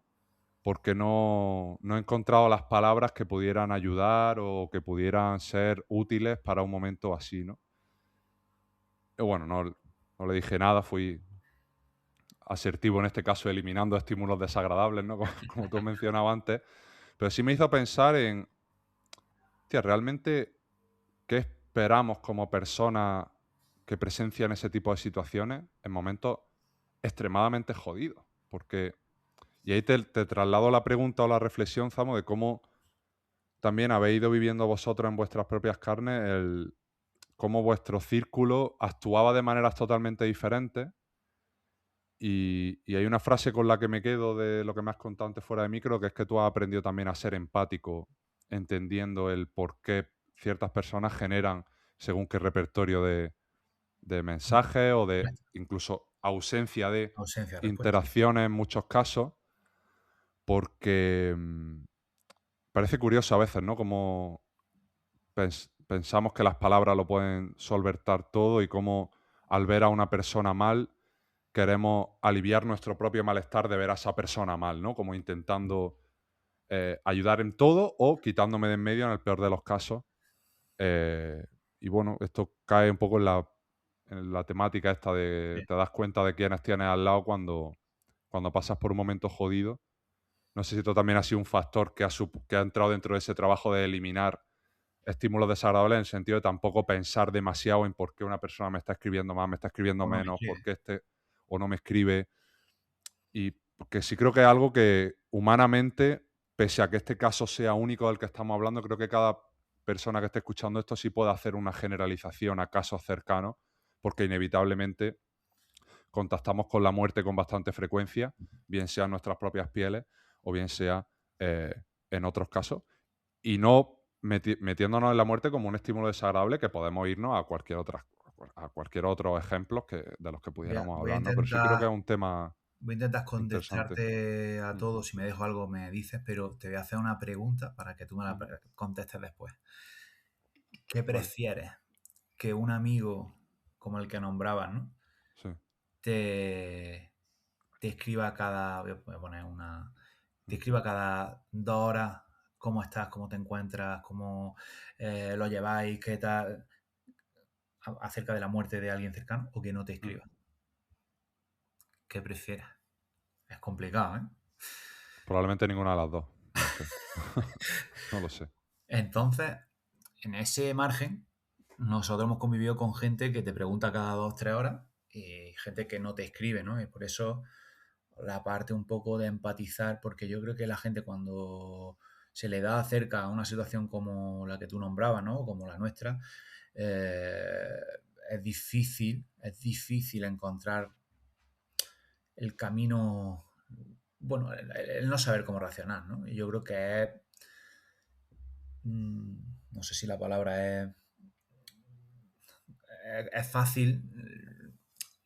porque no he encontrado las palabras que pudieran ayudar o que pudieran ser útiles para un momento así, ¿no? Y bueno, no le dije nada, fui asertivo en este caso, eliminando estímulos desagradables, ¿no? Como, como tú mencionabas antes, pero sí me hizo pensar en, hostia, realmente qué esperamos como personas que presencian ese tipo de situaciones en momentos extremadamente jodidos. Porque, y ahí te traslado la pregunta o la reflexión, Zamo, de cómo también habéis ido viviendo vosotros en vuestras propias carnes cómo vuestro círculo actuaba de maneras totalmente diferentes. Y hay una frase con la que me quedo de lo que me has contado antes fuera de micro, que es que tú has aprendido también a ser empático, entendiendo el por qué ciertas personas generan según qué repertorio de mensajes o de incluso ausencia de Ausencia de respuesta. interacciones en muchos casos, porque parece curioso a veces, ¿no? Como pensamos que las palabras lo pueden solventar todo y cómo al ver a una persona mal queremos aliviar nuestro propio malestar de ver a esa persona mal, ¿no? Como intentando ayudar en todo o quitándome de en medio en el peor de los casos. Y bueno, esto cae un poco en la temática esta de Sí. te das cuenta de quiénes tienes al lado cuando pasas por un momento jodido. No sé si esto también ha sido un factor que ha entrado dentro de ese trabajo de eliminar estímulos desagradables en el sentido de tampoco pensar demasiado en por qué una persona me está escribiendo más, me está escribiendo O no me menos, por escribe. qué o no me escribe. Y que sí creo que es algo que humanamente, pese a que este caso sea único del que estamos hablando, creo que cada persona que esté escuchando esto sí puede hacer una generalización a casos cercanos, porque inevitablemente contactamos con la muerte con bastante frecuencia, bien sea en nuestras propias pieles o bien sea eh, en otros casos, y no metiéndonos en la muerte como un estímulo desagradable que podemos irnos a cualquier otro ejemplo de los que pudiéramos Voy a hablar, ¿no? Pero sí creo que intentar es un tema Voy a intentar interesante. contestarte a Mm, todo. Si me dejo algo, me dices, pero te voy a hacer una pregunta para que tú me la mm, contestes después. ¿Qué vale, prefieres? ¿Que un amigo como el que nombrabas, ¿no? sí. te, te escriba voy a poner te Mm, escriba cada 2 horas cómo estás, cómo te encuentras, cómo lo lleváis, qué tal, acerca de la muerte de alguien cercano, o que no te mm. escriba? ¿Qué prefieres? Es complicado, ¿eh? Probablemente ninguna de las dos. No sé. No lo sé. Entonces, en ese margen, nosotros hemos convivido con gente que te pregunta cada 2, 3 horas y gente que no te escribe, ¿no? Y por eso la parte un poco de empatizar, porque yo creo que la gente cuando se le da cerca a una situación como la que tú nombrabas, ¿no? Como la nuestra, eh, es difícil encontrar el camino, bueno, el no saber cómo reaccionar, ¿no? Y yo creo que es, no sé si la palabra es fácil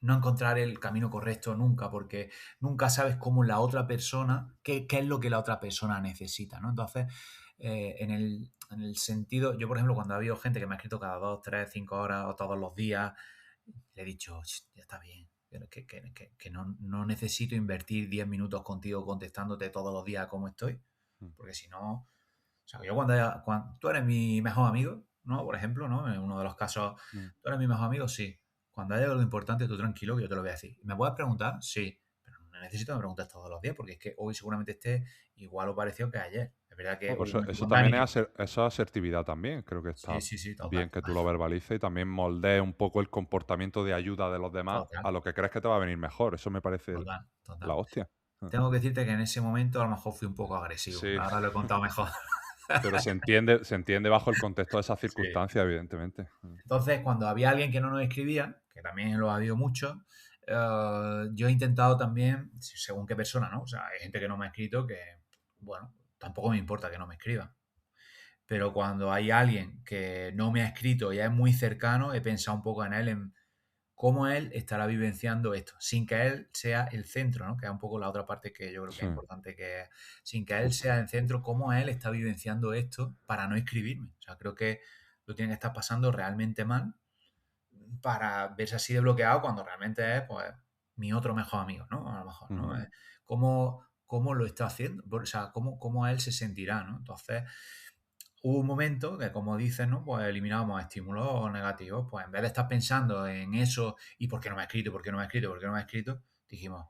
no encontrar el camino correcto nunca, porque nunca sabes cómo la otra persona, qué es lo que la otra persona necesita, ¿no? Entonces, en el sentido, yo por ejemplo, cuando ha habido gente que me ha escrito cada 2, 3, 5 horas o todos los días, le he dicho, ya está bien, que no necesito invertir 10 minutos contigo contestándote todos los días cómo estoy, Mm, porque si no, o sea, yo cuando tú eres mi mejor amigo, ¿no? Por ejemplo, ¿no? En uno de los casos, mm. tú eres mi mejor amigo, sí. Cuando haya algo importante, tú tranquilo que yo te lo voy a decir. ¿Me puedes preguntar? Sí. Pero no necesito que me preguntes todos los días porque es que hoy seguramente esté igual o parecido que ayer. Es verdad que Bueno, hoy pues como estoy eso con también Dani, eso es asertividad también. Creo que sí, está sí, sí, total, bien que tú lo verbalices y también moldees un poco el comportamiento de ayuda de los demás total, a lo que crees que te va a venir mejor. Eso me parece total, la total. hostia. Ah. Tengo que decirte que en ese momento a lo mejor fui un poco agresivo. Sí, Ahora lo he contado mejor. pero se entiende bajo el contexto de esas Sí. circunstancias, evidentemente. Entonces, cuando había alguien que no nos escribía, que también lo ha habido mucho, yo he intentado también, según qué persona, ¿no? O sea, hay gente que no me ha escrito que, bueno, tampoco me importa que no me escriba. Pero cuando hay alguien que no me ha escrito y es muy cercano, he pensado un poco en él, en cómo él estará vivenciando esto, sin que él sea el centro, ¿no? Que es un poco la otra parte que yo creo que Sí, es importante, que sin que él sea el centro, cómo él está vivenciando esto para no escribirme. O sea, creo que lo tiene que estar pasando realmente mal para verse así de bloqueado cuando realmente es, pues, mi otro mejor amigo, ¿no? A lo mejor, ¿no? ujú, ¿Cómo lo está haciendo? O sea, cómo él se sentirá, ¿no? Entonces, hubo un momento que, como dices, ¿no? Pues eliminábamos estímulos negativos. Pues en vez de estar pensando en eso y por qué no me ha escrito, por qué no me ha escrito, por qué no me ha escrito, dijimos,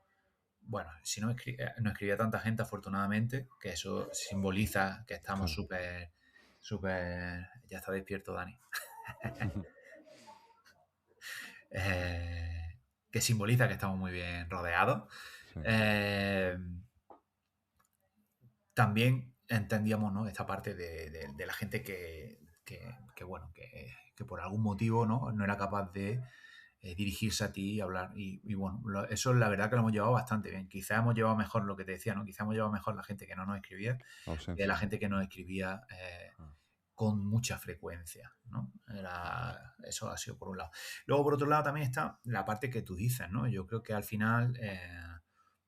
bueno, si no escribía tanta gente, afortunadamente, que eso simboliza que estamos claro. súper, súper... Ya está despierto, Dani. que simboliza que estamos muy bien rodeados. Sí. También entendíamos, ¿no?, esta parte de la gente que por algún motivo, ¿no era capaz de dirigirse a ti y hablar. Y bueno, eso la verdad que lo hemos llevado bastante bien. Quizás hemos llevado mejor lo que te decía, ¿no? Quizás hemos llevado mejor la gente que no nos escribía La que ausencia. la gente que nos escribía con mucha frecuencia, ¿no? Eso ha sido por un lado. Luego, por otro lado, también está la parte que tú dices, ¿no? Yo creo que al final,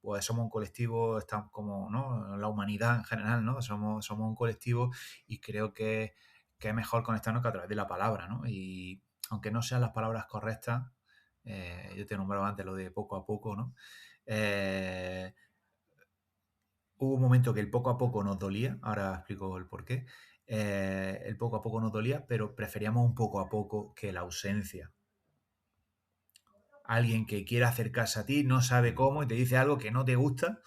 pues somos un colectivo, estamos como, ¿no?, la humanidad en general, ¿no? Somos un colectivo y creo que es mejor conectarnos que a través de la palabra, ¿no? Y aunque no sean las palabras correctas, yo te nombraba antes lo de poco a poco, ¿no? Hubo un momento que el poco a poco nos dolía, ahora explico el porqué. El poco a poco nos dolía, pero preferíamos un poco a poco que la ausencia. Alguien que quiere acercarse a ti, no sabe cómo y te dice algo que no te gusta,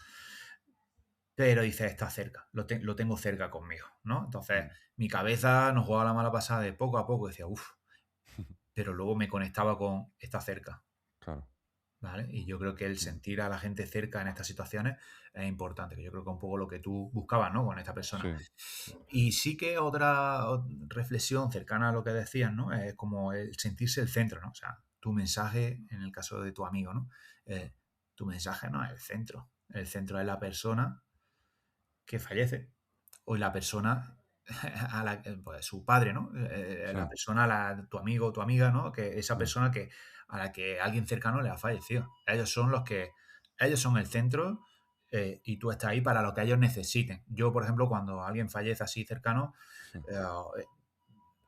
pero dice, está cerca, lo tengo cerca conmigo, ¿no? Entonces, mi cabeza nos jugaba la mala pasada de poco a poco, decía, uff, pero luego me conectaba con, está cerca. Claro. ¿Vale? Y yo creo que el sentir a la gente cerca en estas situaciones es importante, que yo creo que es un poco lo que tú buscabas, ¿no?, con esta persona. Sí. Y sí que otra reflexión cercana a lo que decías, ¿no?, es como el sentirse el centro, ¿no? O sea, tu mensaje, en el caso de tu amigo, ¿no? Tu mensaje no es el centro es la persona que fallece o la persona a la pues, su padre, ¿no? La Sí. persona, tu amigo o tu amiga, ¿no? Que esa persona a la que alguien cercano le ha fallecido. Ellos son el centro y tú estás ahí para lo que ellos necesiten. Yo, por ejemplo, cuando alguien fallece así cercano, Sí.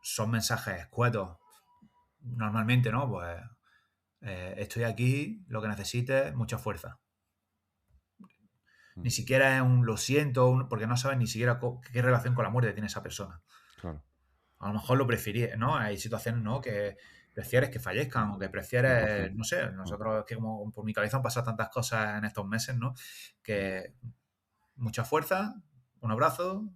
son mensajes escuetos. Normalmente, ¿no? Pues estoy aquí, lo que necesites, mucha fuerza. Ni siquiera es un lo siento, porque no sabes ni siquiera qué relación con la muerte tiene esa persona. Claro. A lo mejor lo preferís, ¿no? Hay situaciones, ¿no?, que prefieres que fallezcan o que prefieres, 100%. no sé, nosotros es que como por mi cabeza han pasado tantas cosas en estos meses, ¿no?, que mucha fuerza, un abrazo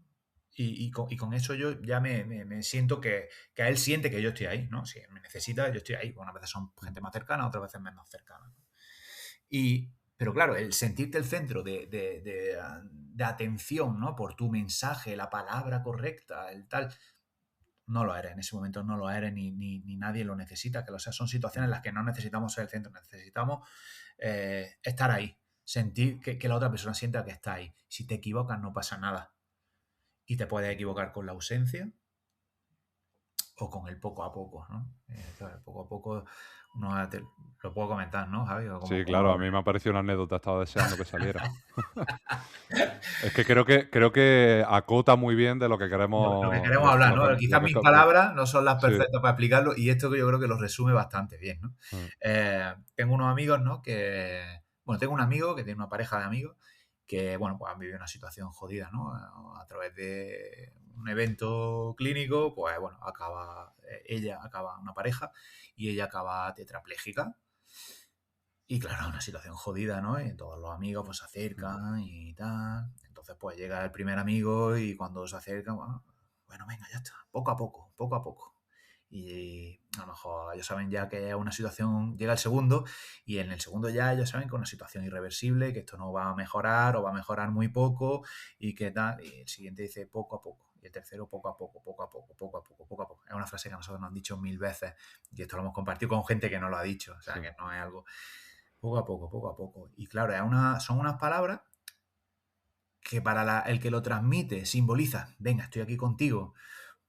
y con eso yo ya me siento que él siente que yo estoy ahí, ¿no? Si me necesita, yo estoy ahí. Unas veces son gente más cercana, otras veces menos cercana. Pero claro, el sentirte el centro de atención, ¿no?, por tu mensaje, la palabra correcta, el tal, no lo eres. En ese momento no lo eres ni nadie lo necesita, que lo sea. Son situaciones en las que no necesitamos ser el centro, necesitamos estar ahí, sentir que la otra persona sienta que está ahí. Si te equivocas no pasa nada. Y te puedes equivocar con la ausencia o con el poco a poco, ¿no? Claro, poco a poco lo puedo comentar, ¿no, Javi? Sí, claro, a mí me ha parecido una anécdota, estaba deseando que saliera. Es que creo que acota muy bien de lo que Lo que queremos, queremos hablar, ¿no? Quizás mis palabras no son las Sí. perfectas para explicarlo y esto que yo creo que lo resume bastante bien, ¿no? Tengo unos amigos, ¿no? Tengo un amigo que tiene una pareja de amigos que, bueno, pues han vivido una situación jodida, ¿no? A través de un evento clínico, pues, bueno, ella acaba una pareja y ella acaba tetrapléjica. Y claro, una situación jodida, ¿no? Y todos los amigos pues se acercan y tal. Entonces pues llega el primer amigo y cuando se acerca, bueno, venga, ya está, poco a poco, poco a poco. Y a lo mejor ellos saben ya que es una situación, llega el segundo y en el segundo ya ellos saben que es una situación irreversible, que esto no va a mejorar o va a mejorar muy poco y que tal. Y el siguiente dice poco a poco. Y el tercero poco a poco, poco a poco, poco a poco, poco a poco. Es una frase que a nosotros nos han dicho 1000 veces y esto lo hemos compartido con gente que no lo ha dicho. O sea, que no es algo... Poco a poco, poco a poco. Y claro, son unas palabras que para el que lo transmite simboliza, venga, estoy aquí contigo,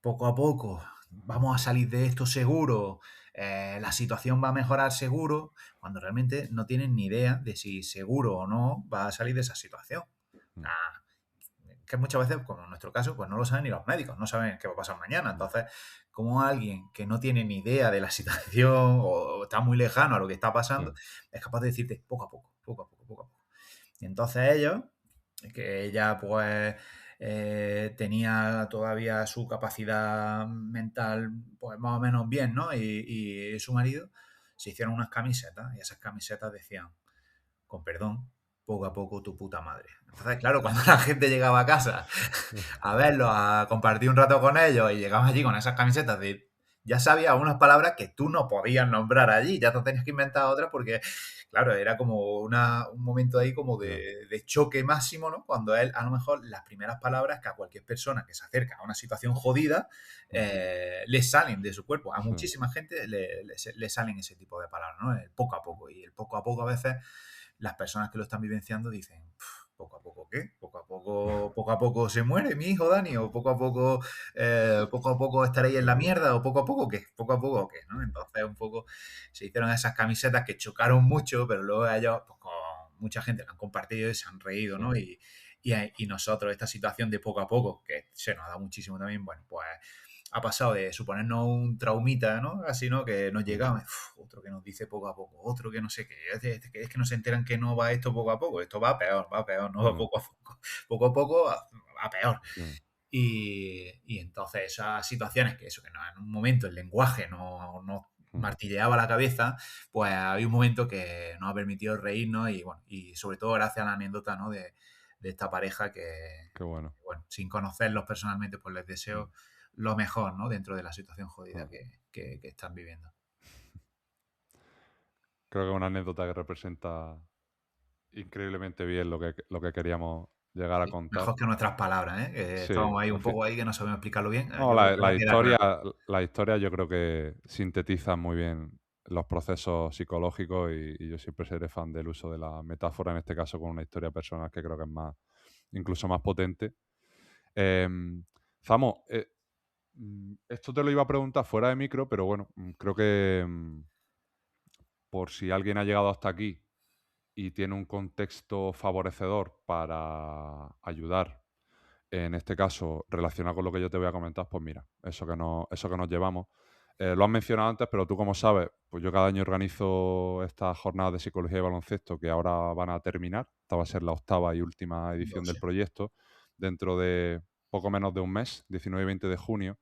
poco a poco, vamos a salir de esto seguro, la situación va a mejorar seguro, cuando realmente no tienen ni idea de si seguro o no va a salir de esa situación. Que muchas veces, como en nuestro caso, pues no lo saben ni los médicos, no saben qué va a pasar mañana. Entonces, como alguien que no tiene ni idea de la situación o está muy lejano a lo que está pasando, es capaz de decirte poco a poco, poco a poco, poco a poco. Y entonces ellos, que ella pues tenía todavía su capacidad mental pues más o menos bien, ¿no? Y su marido se hicieron unas camisetas y esas camisetas decían, con perdón, poco a poco tu puta madre. Entonces, claro, cuando la gente llegaba a casa a verlo, a compartir un rato con ellos y llegaba allí con esas camisetas de ya sabías unas palabras que tú no podías nombrar allí, ya te tenías que inventar otras porque, claro, era como un momento ahí como de choque máximo, ¿no? Cuando él, a lo mejor, las primeras palabras que a cualquier persona que se acerca a una situación jodida, le salen de su cuerpo. A Sí. muchísima gente le salen ese tipo de palabras, ¿no? El poco a poco. Y el poco a poco a veces las personas que lo están vivenciando dicen, ¿poco a poco qué? Poco a poco se muere mi hijo Dani, o poco a poco estaréis en la mierda, o poco a poco qué, poco a poco qué, ¿no? Entonces un poco se hicieron esas camisetas que chocaron mucho, pero luego ellos, pues con mucha gente la han compartido y se han reído, ¿no? Y nosotros, esta situación de poco a poco, que se nos da muchísimo también, bueno, pues ha pasado de suponernos un traumita, ¿no? Así, ¿no? Que nos llega, otro que nos dice poco a poco, otro que no sé qué, es que no se enteran que no va esto poco a poco, esto va a peor, no va poco a poco a peor. Y entonces esas situaciones que eso, que en un momento el lenguaje no martilleaba la cabeza, pues hay un momento que nos ha permitido reírnos y bueno, y sobre todo gracias a la anécdota, ¿no? de esta pareja que, Qué bueno. bueno, sin conocerlos personalmente, pues les deseo lo mejor, ¿no? Dentro de la situación jodida que están viviendo. Creo que es una anécdota que representa increíblemente bien lo que queríamos llegar a contar. Mejor que nuestras palabras, ¿eh? Que Sí, estábamos ahí un poco ahí que no sabemos explicarlo bien. no, Yo creo que va a quedar claro. la historia yo creo que sintetiza muy bien los procesos psicológicos y yo siempre seré fan del uso de la metáfora, en este caso con una historia personal que creo que es más, incluso más potente. Zamo, esto te lo iba a preguntar fuera de micro, pero bueno, creo que por si alguien ha llegado hasta aquí y tiene un contexto favorecedor para ayudar, en este caso relacionado con lo que yo te voy a comentar, pues mira, eso que nos llevamos. Lo has mencionado antes, pero tú como sabes, pues yo cada año organizo estas jornadas de psicología y baloncesto que ahora van a terminar. Esta va a ser la 8ª y última edición del proyecto, dentro de poco menos de un mes, 19 y 20 de junio.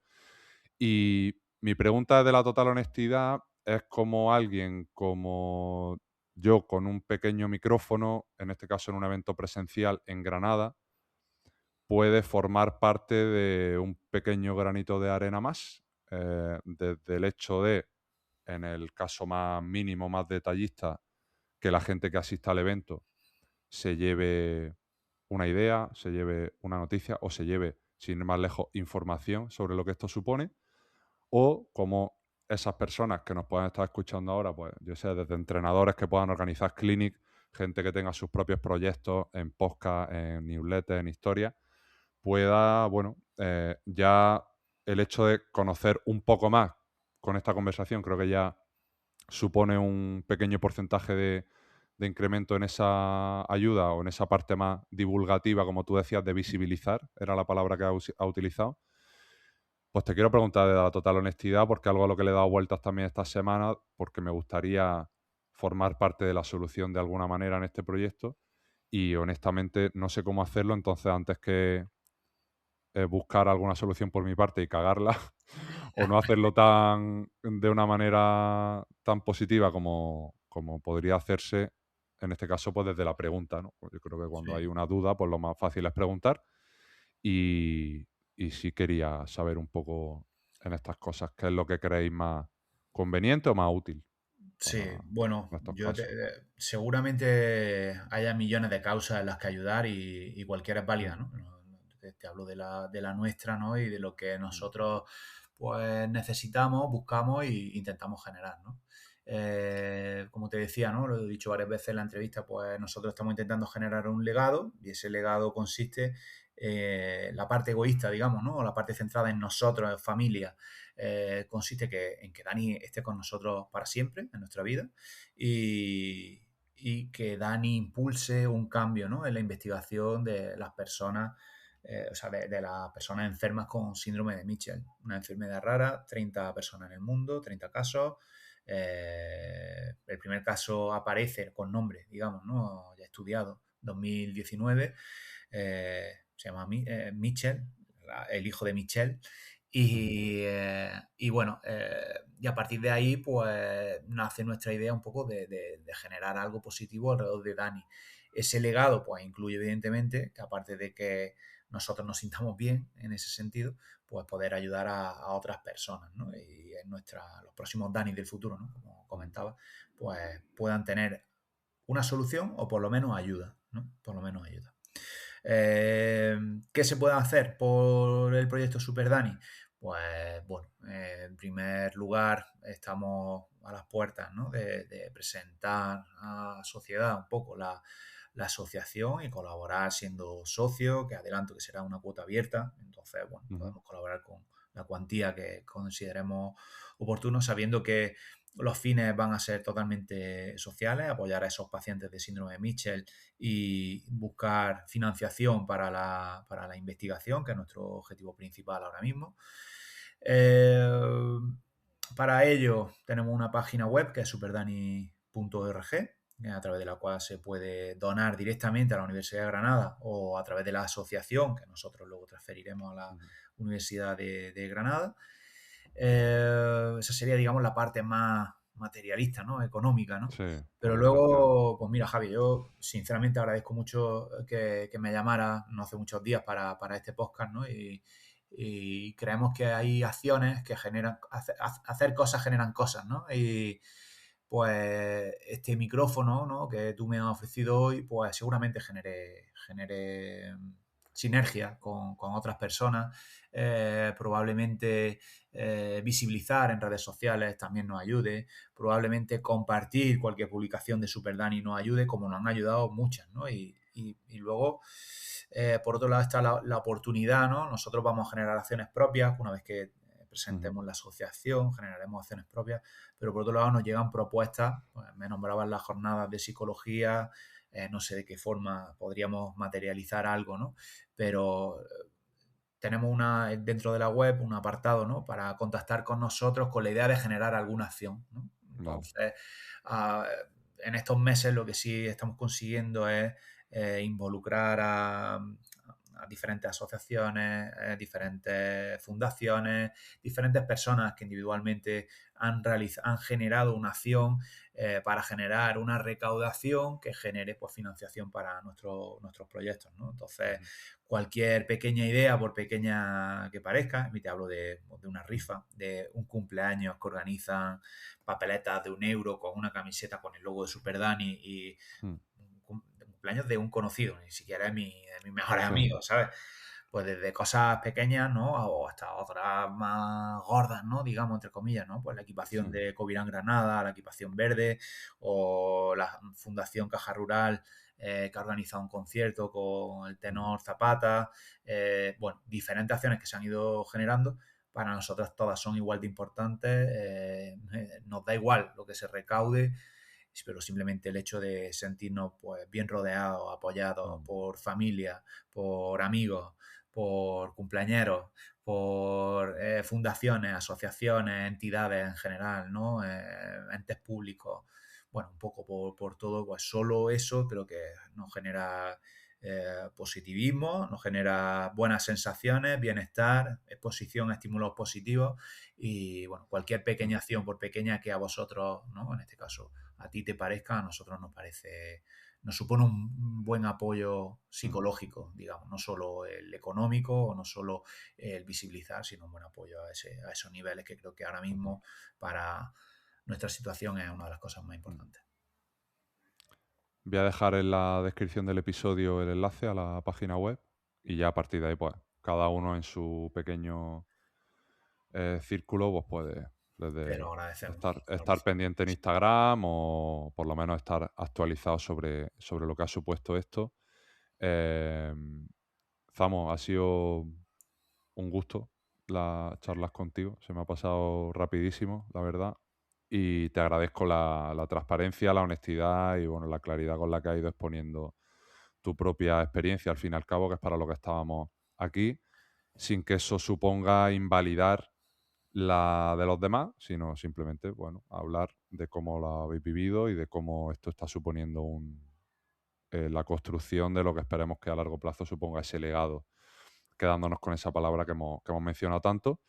Y mi pregunta de la total honestidad es cómo alguien como yo, con un pequeño micrófono, en este caso en un evento presencial en Granada, puede formar parte de un pequeño granito de arena más, desde el hecho de, en el caso más mínimo, más detallista, que la gente que asista al evento se lleve una idea, se lleve una noticia o se lleve, sin ir más lejos, información sobre lo que esto supone, o como esas personas que nos puedan estar escuchando ahora, pues yo sé, desde entrenadores que puedan organizar clinic, gente que tenga sus propios proyectos en podcast, en newsletter, en historias, pueda, bueno, ya el hecho de conocer un poco más con esta conversación, creo que ya supone un pequeño porcentaje de incremento en esa ayuda o en esa parte más divulgativa, como tú decías, de visibilizar, era la palabra que ha utilizado. Pues te quiero preguntar de la total honestidad, porque algo a lo que le he dado vueltas también esta semana, porque me gustaría formar parte de la solución de alguna manera en este proyecto y honestamente no sé cómo hacerlo, entonces antes que buscar alguna solución por mi parte y cagarla o no hacerlo de una manera tan positiva como podría hacerse, en este caso, pues desde la pregunta, ¿no? Pues yo creo que cuando hay una duda, pues lo más fácil es preguntar y sí quería saber un poco en estas cosas qué es lo que creéis más conveniente o más útil Sí, para bueno, estos casos. seguramente haya millones de causas en las que ayudar y cualquiera es válida, ¿no? Te hablo de la nuestra, ¿no? Y de lo que nosotros pues necesitamos, buscamos e intentamos generar, ¿no? Como te decía, ¿no? Lo he dicho varias veces en la entrevista, pues nosotros estamos intentando generar un legado y ese legado consiste en la parte egoísta, digamos, ¿no? O la parte centrada en nosotros, en familia, consiste en que Dani esté con nosotros para siempre en nuestra vida y que Dani impulse un cambio, ¿no? En la investigación de las personas, o sea, de las personas enfermas con síndrome de Mitchell, una enfermedad rara, 30 personas en el mundo, 30 casos. El primer caso aparece con nombre, digamos, ¿no? Ya estudiado, 2019. Se llama Mitchell, el hijo de Michelle. Y bueno, y a partir de ahí, pues nace nuestra idea un poco de generar algo positivo alrededor de Dani. Ese legado, pues incluye evidentemente que aparte nosotros nos sintamos bien en ese sentido, pues poder ayudar a otras personas, ¿no? Y en los próximos Dani del futuro, ¿no? Como comentaba, pues puedan tener una solución o por lo menos ayuda, ¿no? Por lo menos ayuda. ¿Qué se puede hacer por el proyecto Super Dani? Pues bueno, en primer lugar estamos a las puertas, ¿no? de presentar a la sociedad un poco la asociación y colaborar siendo socio, que adelanto que será una cuota abierta, entonces bueno, podemos colaborar con la cuantía que consideremos oportuno, sabiendo que los fines van a ser totalmente sociales, apoyar a esos pacientes de síndrome de Mitchell y buscar financiación para la investigación, que es nuestro objetivo principal ahora mismo. Para ello tenemos una página web que es superdani.org, a través de la cual se puede donar directamente a la Universidad de Granada o a través de la asociación, que nosotros luego transferiremos a la Universidad de Granada. Esa sería, digamos, la parte más materialista, ¿no? Económica, ¿no? Sí, Pero luego, pues mira, Javi, yo sinceramente agradezco mucho que me llamara no hace muchos días para este podcast, ¿no? Y creemos que hay acciones que generan, hacer cosas generan cosas, ¿no? Y pues este micrófono, ¿no? Que tú me has ofrecido hoy, pues seguramente genere sinergia con otras personas, probablemente visibilizar en redes sociales también nos ayude, probablemente compartir cualquier publicación de Super Dani nos ayude, como nos han ayudado muchas, ¿no? Y luego, por otro lado, está la oportunidad, ¿no? Nosotros vamos a generar acciones propias una vez que presentemos la asociación, generaremos acciones propias, pero por otro lado nos llegan propuestas, pues, me nombraban las jornadas de psicología, no sé de qué forma podríamos materializar algo, ¿no? Pero tenemos dentro de la web un apartado, ¿no? Para contactar con nosotros con la idea de generar alguna acción, ¿no? Entonces, en estos meses lo que sí estamos consiguiendo es involucrar a diferentes asociaciones, diferentes fundaciones, diferentes personas que individualmente han generado una acción para generar una recaudación que genere pues, financiación para nuestros proyectos, ¿no? Entonces, cualquier pequeña idea, por pequeña que parezca, y te hablo de una rifa, de un cumpleaños que organizan papeletas de €1 con una camiseta con el logo de Super Dani y cumpleaños de un conocido, ni siquiera de mis mejores amigos, ¿sabes? Pues desde cosas pequeñas, ¿no? O hasta otras más gordas, ¿no? Digamos, entre comillas, ¿no? Pues la equipación de Covirán Granada, la equipación verde, o la Fundación Caja Rural, que ha organizado un concierto con el tenor Zapata. Bueno, diferentes acciones que se han ido generando. Para nosotros todas son igual de importantes. Nos da igual lo que se recaude, pero simplemente el hecho de sentirnos pues, bien rodeados, apoyados por familia, por amigos, por cumpleañeros, por fundaciones, asociaciones, entidades en general, ¿no? Entes públicos, bueno, un poco por todo, pues solo eso creo que nos genera positivismo, nos genera buenas sensaciones, bienestar, exposición a estímulos positivos y, bueno, cualquier pequeña acción, por pequeña que a vosotros, ¿no? En este caso, a ti te parezca, a nosotros nos supone un buen apoyo psicológico, digamos, no solo el económico o no solo el visibilizar, sino un buen apoyo a esos niveles que creo que ahora mismo para nuestra situación es una de las cosas más importantes. Voy a dejar en la descripción del episodio el enlace a la página web y ya a partir de ahí, pues, cada uno en su pequeño círculo, pues puede desde estar pendiente en Instagram o por lo menos estar actualizado sobre lo que ha supuesto esto. Zamo, ha sido un gusto las charlas contigo. Se me ha pasado rapidísimo, la verdad. Y te agradezco la transparencia, la honestidad y bueno, la claridad con la que has ido exponiendo tu propia experiencia, al fin y al cabo, que es para lo que estábamos aquí, sin que eso suponga invalidar la de los demás, sino simplemente, bueno, hablar de cómo lo habéis vivido y de cómo esto está suponiendo la construcción de lo que esperemos que a largo plazo suponga ese legado, quedándonos con esa palabra que hemos mencionado tanto.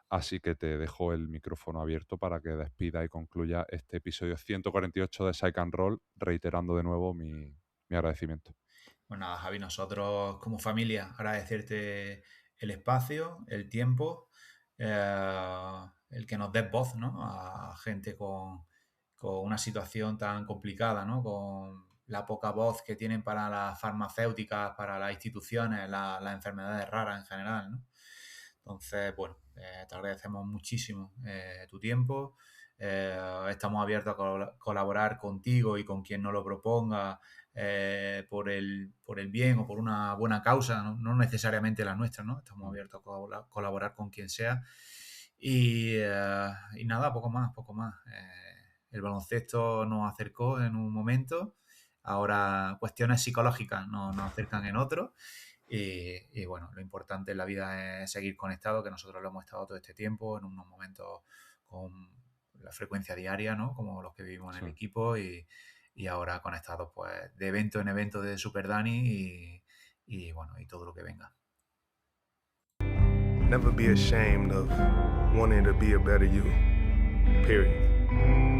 Así que te dejo el micrófono abierto para que despida y concluya este episodio 148 de Psych and Roll, reiterando de nuevo mi agradecimiento. Pues nada, Javi, nosotros como familia agradecerte el espacio, el tiempo, el que nos des voz, ¿no? A gente con una situación tan complicada, ¿no? Con la poca voz que tienen para las farmacéuticas, para las instituciones, las enfermedades raras en general, ¿no? Entonces, bueno, te agradecemos muchísimo tu tiempo. Estamos abiertos a colaborar contigo y con quien nos lo proponga por el bien o por una buena causa, no necesariamente la nuestra, ¿no? Estamos abiertos a colaborar con quien sea. Y nada, poco más, poco más. El baloncesto nos acercó en un momento, ahora cuestiones psicológicas nos acercan en otro. Y bueno, lo importante en la vida es seguir conectados, que nosotros lo hemos estado todo este tiempo, en unos momentos con la frecuencia diaria, ¿no? Como los que vivimos en el equipo y ahora conectados pues de evento en evento de Super Dani y bueno, y todo lo que venga. Never be ashamed of wanting to be a better you, period.